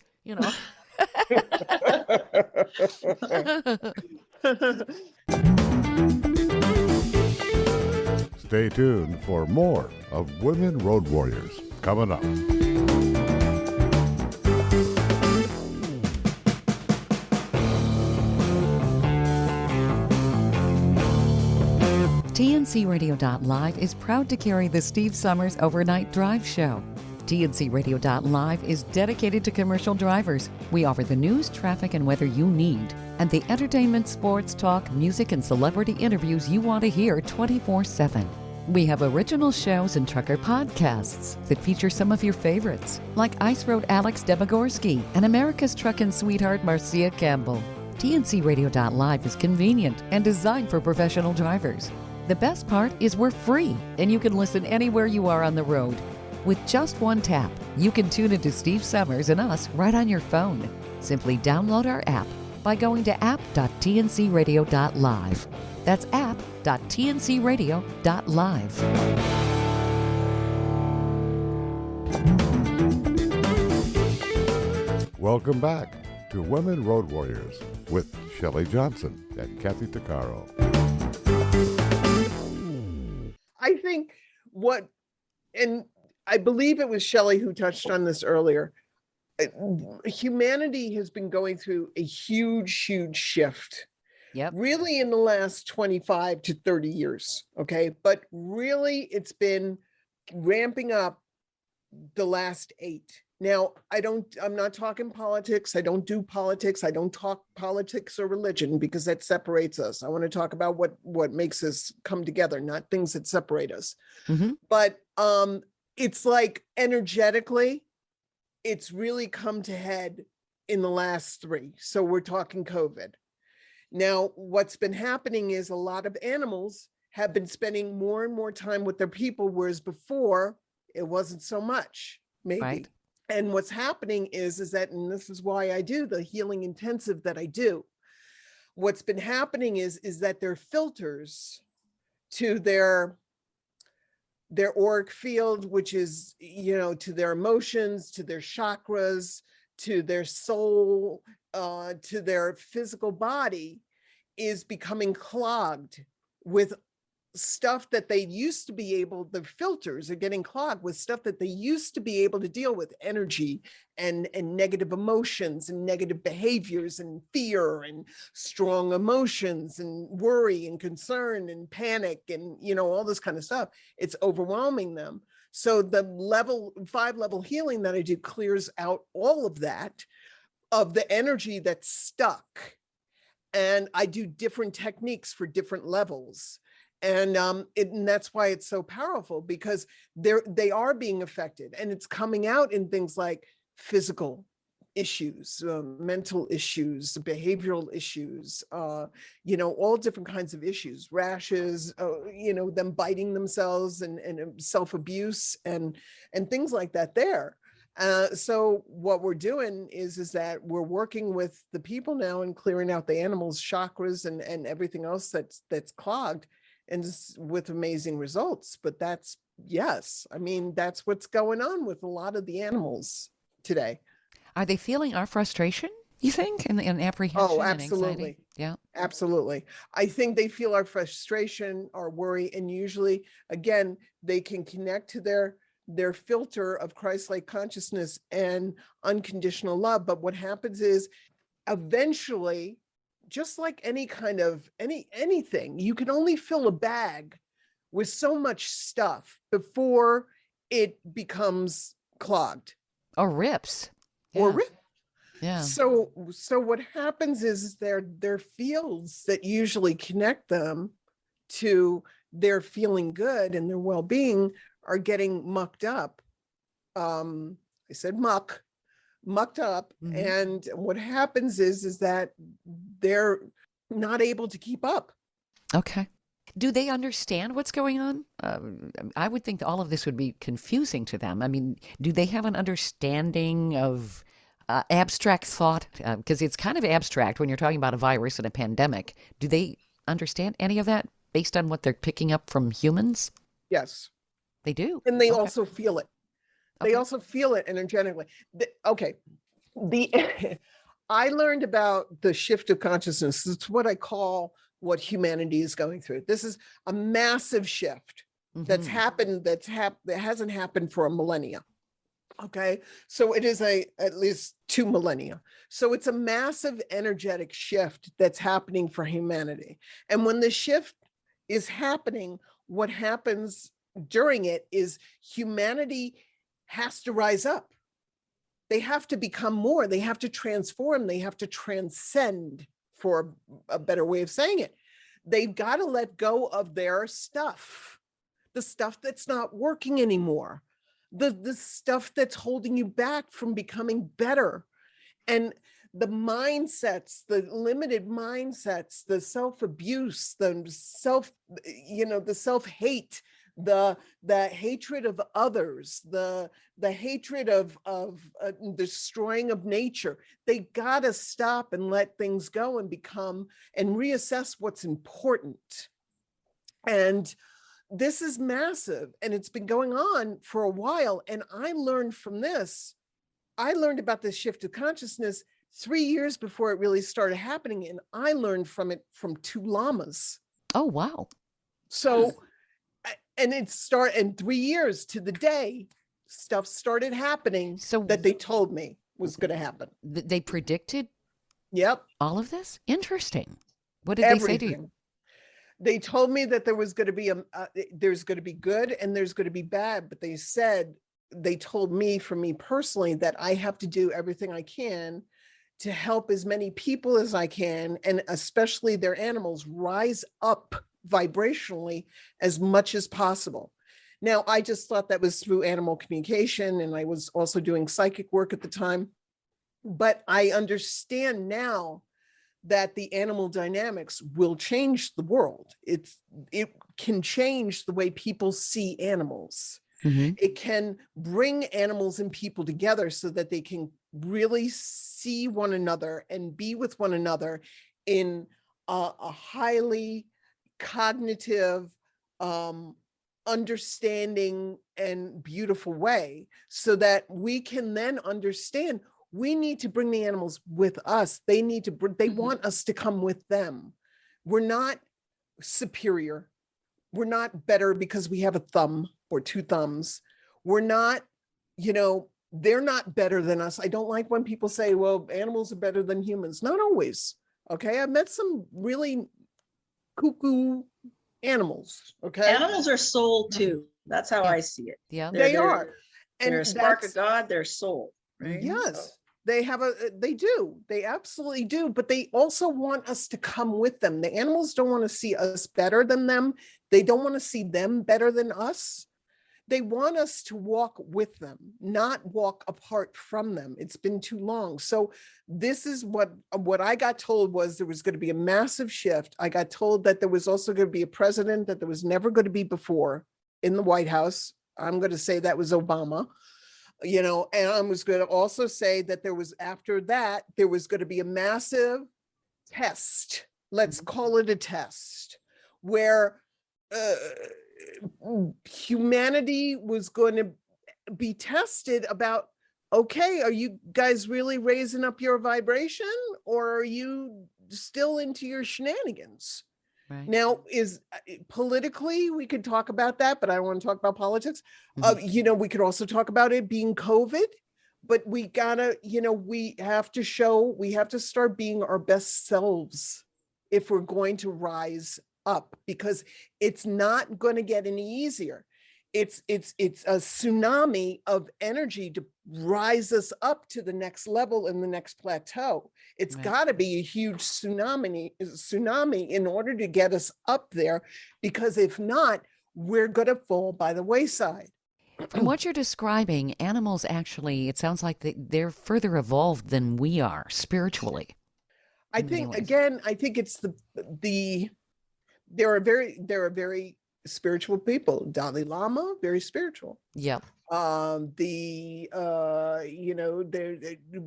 Stay tuned for more of Women Road Warriors coming up. TNCRadio.live is proud to carry the Steve Summers Overnight Drive Show. TNCRadio.live is dedicated to commercial drivers. We offer the news, traffic, and weather you need, and the entertainment, sports, talk, music, and celebrity interviews you want to hear 24/7. We have original shows and trucker podcasts that feature some of your favorites, like Ice Road Alex Debogorski and America's Truckin' Sweetheart Marcia Campbell. TNCRadio.live is convenient and designed for professional drivers. The best part is we're free, and you can listen anywhere you are on the road. With just one tap, you can tune into Steve Summers and us right on your phone. Simply download our app by going to app.tncradio.live. That's app.tncradio.live. Welcome back to Women Road Warriors with Shelley Johnson and Kathy Tuccaro. I think and I believe it was Shelley who touched on this earlier. Humanity has been going through a huge shift. Yep. Really in the last 25 to 30 years. Okay. But really it's been ramping up the last 8. Now, I'm not talking politics. I don't do politics. I don't talk politics or religion because that separates us. I want to talk about what makes us come together, not things that separate us. Mm-hmm. But it's like energetically, it's really come to head in the last 3. So we're talking COVID. Now, what's been happening is a lot of animals have been spending more and more time with their people, whereas before it wasn't so much, maybe. Right. And what's happening is that, and this is why I do the healing intensive that I do. What's been happening is that their filters to their auric field, which is, to their emotions, to their chakras, to their soul, to their physical body, is becoming clogged with stuff that they used to be able, the filters are getting clogged with stuff that they used to be able to deal with, energy and negative emotions and negative behaviors and fear and strong emotions and worry and concern and panic and, all this kind of stuff. It's overwhelming them. So the 5-level healing that I do clears out all of that, of the energy that's stuck. And I do different techniques for different levels. And that's why it's so powerful, because they are being affected, and it's coming out in things like physical issues, mental issues, behavioral issues, all different kinds of issues, rashes, them biting themselves and self-abuse and things like that there. So what we're doing is that we're working with the people now and clearing out the animals' chakras and everything else that's clogged, and with amazing results. But that's what's going on with a lot of the animals today. Are they feeling our frustration, you think, and apprehension? Oh, and absolutely. anxiety? Yeah, absolutely. I think they feel our frustration, our worry, and usually, again, they can connect to their filter of Christ-like consciousness and unconditional love. But what happens is, eventually, just like anything, you can only fill a bag with so much stuff before it becomes clogged or rips. Yeah. So what happens is their fields that usually connect them to their feeling good and their well-being are getting mucked up. I said mucked up. Mm-hmm. And what happens is that they're not able to keep up. Okay. Do they understand what's going on? I would think all of this would be confusing to them. I mean, do they have an understanding of abstract thought? Because it's kind of abstract when you're talking about a virus and a pandemic. Do they understand any of that based on what they're picking up from humans? Yes. They do. And they also feel it. They also feel it energetically. I learned about the shift of consciousness. It's what I call what humanity is going through. This is a massive shift that's happened, that hasn't happened for a millennia. Okay, so it is at least 2 millennia. So it's a massive energetic shift that's happening for humanity. And when the shift is happening, what happens during it is humanity has to rise up. They have to become more, they have to transform, they have to transcend, for a better way of saying it. They've got to let go of their stuff, the stuff that's not working anymore, the stuff that's holding you back from becoming better. And the mindsets, the limited mindsets, the self-abuse, the self-hate, the hatred of others, the hatred of destroying of nature. They gotta stop and let things go and become and reassess what's important. And this is massive, and it's been going on for a while. And I learned from this. I learned about this shift of consciousness 3 years before it really started happening, and I learned from it from 2 lamas. Oh, wow. So, and in 3 years to the day, stuff started happening that they told me was going to happen. They predicted Yep. all of this? Interesting. What did they say to you? They told me that there was going to be there's going to be good and there's going to be bad, but they told me, for me personally, that I have to do everything I can to help as many people as I can, and especially their animals, rise up vibrationally as much as possible. Now, I just thought that was through animal communication, and I was also doing psychic work at the time. But I understand now that the animal dynamics will change the world. It can change the way people see animals. It can bring animals and people together so that they can really see one another and be with one another in a highly cognitive, understanding and beautiful way, so that we can then understand we need to bring the animals with us. They want us to come with them. We're not superior. We're not better because we have a thumb or 2 thumbs. We're not, they're not better than us. I don't like when people say, well, animals are better than humans. Not always. Okay. I've met some really cuckoo animals. Okay. Animals are soul too. That's how I see it. Yeah. They are. And they're a spark of God, they're soul. Right? Yes. They do. They absolutely do. But they also want us to come with them. The animals don't want to see us better than them. They don't want to see them better than us. They want us to walk with them, not walk apart from them. It's been too long. So this is what I got told was there was going to be a massive shift. I got told that there was also going to be a president that there was never going to be before in the White House. I'm going to say that was Obama. And I was going to also say that after that, there was going to be a massive test. Let's call it a test, where humanity was going to be tested about, okay, are you guys really raising up your vibration, or are you still into your shenanigans? Right. Now, politically, we could talk about that, but I don't want to talk about politics. We could also talk about it being COVID, but we gotta, we have to start being our best selves if we're going to rise up, because it's not going to get any easier. It's a tsunami of energy to rise us up to the next level and the next plateau. It's got to be a huge tsunami in order to get us up there, because if not, we're going to fall by the wayside. From what you're describing, animals actually, it sounds like they're further evolved than we are spiritually. I think it's there are very spiritual people. Dalai Lama, very spiritual. Yep.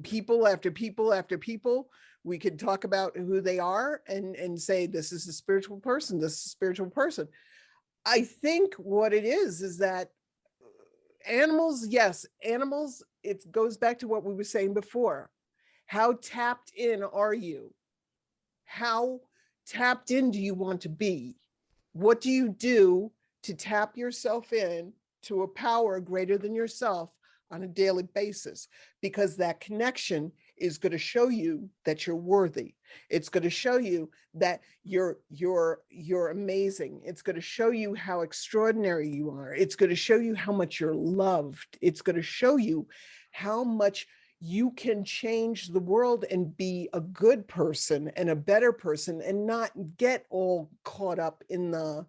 People after people after people, we could talk about who they are and say, this is a spiritual person, this is a spiritual person. I think what it is that animals, it goes back to what we were saying before, How tapped in are you? How tapped in do you want to be? What do you do to tap yourself in to a power greater than yourself on a daily basis? Because that connection is going to show you that you're worthy. It's going to show you that you're amazing. It's going to show you how extraordinary you are. It's going to show you how much you're loved. It's going to show you how much you can change the world and be a good person and a better person and not get all caught up in the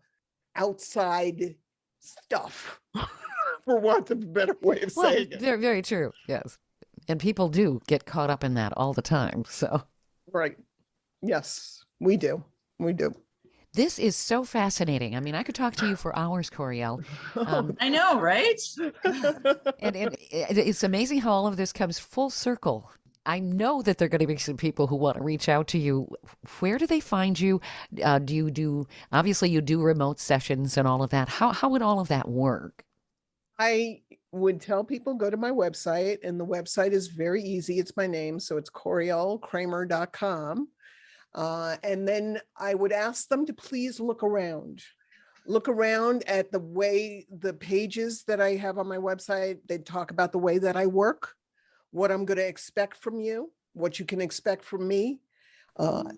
outside stuff, for want of a better way of saying it. Very, very true. Yes. And people do get caught up in that all the time. So, right. Yes, we do. We do. This is so fascinating. I mean, I could talk to you for hours, Coryelle. I know, right? And it's amazing how all of this comes full circle. I know that there are going to be some people who want to reach out to you. Where do they find you? Obviously you do remote sessions and all of that. How would all of that work? I would tell people go to my website, and the website is very easy. It's my name. So it's CoryelleKramer.com. And then I would ask them to please look around at the way the pages that I have on my website. They talk about the way that I work, what I'm going to expect from you, what you can expect from me. I'm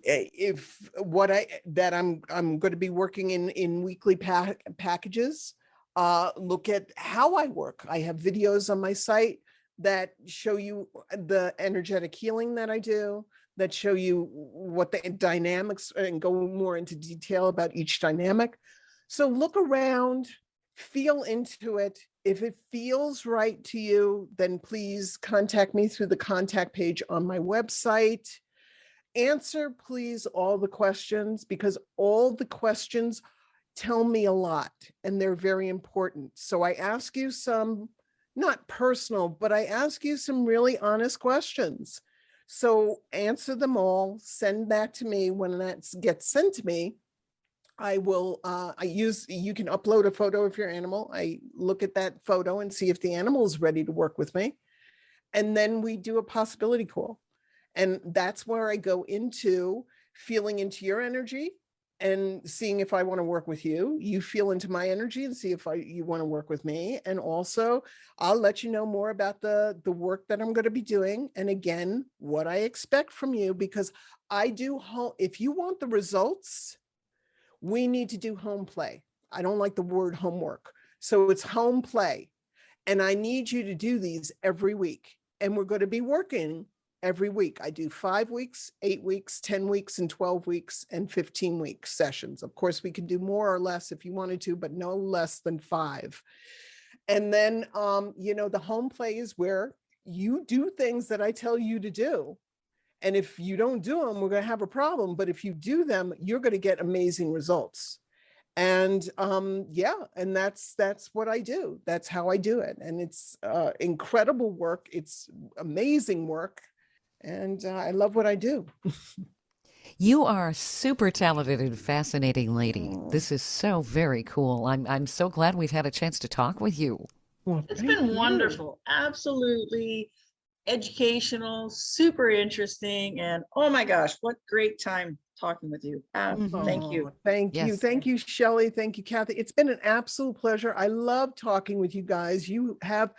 going to be working in weekly packages. Look at how I work. I have videos on my site that show you the energetic healing that I do, that show you what the dynamics, and go more into detail about each dynamic. So look around, feel into it. If it feels right to you, then please contact me through the contact page on my website. Answer, please, all the questions, because all the questions tell me a lot and they're very important. So I ask you some, not personal, but I ask you some really honest questions. So answer them all, send that to me. When that gets sent to me, I will, you can upload a photo of your animal. I look at that photo and see if the animal is ready to work with me. And then we do a possibility call. And that's where I go into feeling into your energy and seeing if I want to work with you. You feel into my energy and see if you want to work with me. And also, I'll let you know more about the work that I'm going to be doing. And again, what I expect from you, because I do if you want the results, we need to do home play. I don't like the word homework. So it's home play. And I need you to do these every week. And we're going to be working every week. I do 5 weeks, 8 weeks, 10 weeks, and 12 weeks, and 15-week sessions. Of course, we can do more or less if you wanted to, but no less than 5. And then, the home play is where you do things that I tell you to do. And if you don't do them, we're going to have a problem. But if you do them, you're going to get amazing results. And and that's what I do. That's how I do it. And it's incredible work. It's amazing work. And I love what I do. You are a super talented and fascinating lady. This is so very cool. I'm so glad we've had a chance to talk with you. Well, It's been wonderful. Absolutely educational, super interesting. And oh my gosh, what great time talking with you. Thank you. Thank you. Yes. Thank you, Shelley. Thank you, Kathy. It's been an absolute pleasure. I love talking with you guys. You have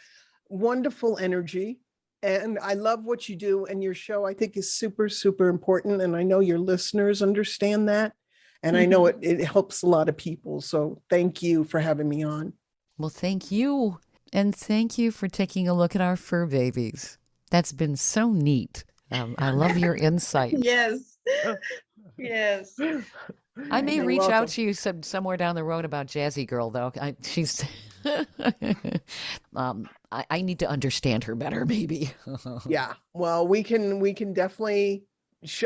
wonderful energy. And I love what you do, and your show, I think, is super, super important. And I know your listeners understand that. And I know it helps a lot of people. So thank you for having me on. Well, thank you. And thank you for taking a look at our fur babies. That's been so neat. I love your insight. Yes. Yes. I may You're reach welcome. out to you somewhere down the road about Jazzy Girl, though. She's... I need to understand her better, maybe. Yeah. Well, we can definitely,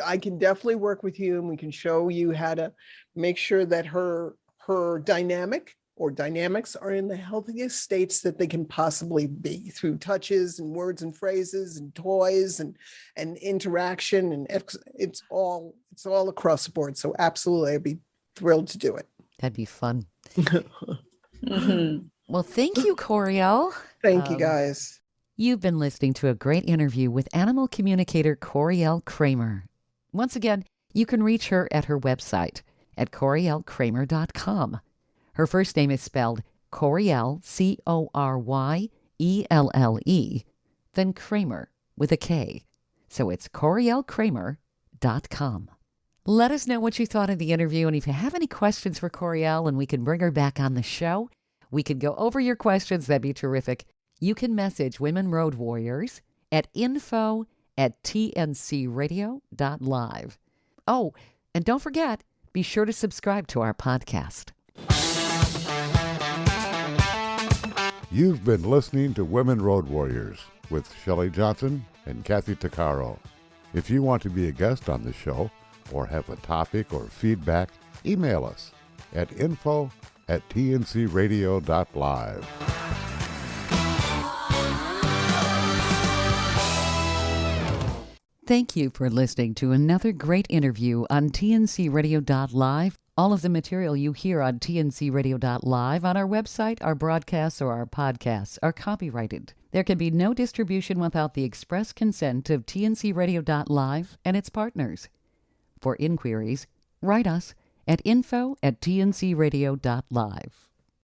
I can definitely work with you, and we can show you how to make sure that her dynamics are in the healthiest states that they can possibly be, through touches and words and phrases and toys and interaction. And it's all across the board. So absolutely, I'd be thrilled to do it. That'd be fun. Mhm. Well, thank you, Coryelle. Thank you, guys. You've been listening to a great interview with animal communicator Coryelle Kramer. Once again, you can reach her at her website at CoryelleKramer.com. Her first name is spelled Coryelle, Coryelle, then Kramer with a K. So it's CoryelleKramer.com. Let us know what you thought of the interview, and if you have any questions for Coryelle and we can bring her back on the show, we can go over your questions. That'd be terrific. You can message Women Road Warriors at info@tncradio.live. Oh, and don't forget, be sure to subscribe to our podcast. You've been listening to Women Road Warriors with Shelley Johnson and Kathy Tuccaro. If you want to be a guest on the show or have a topic or feedback, email us at info@tncradio.live. Thank you for listening to another great interview on tncradio.live. All of the material you hear on tncradio.live on our website, our broadcasts, or our podcasts are copyrighted. There can be no distribution without the express consent of tncradio.live and its partners. For inquiries, write us at info@tncradio.live.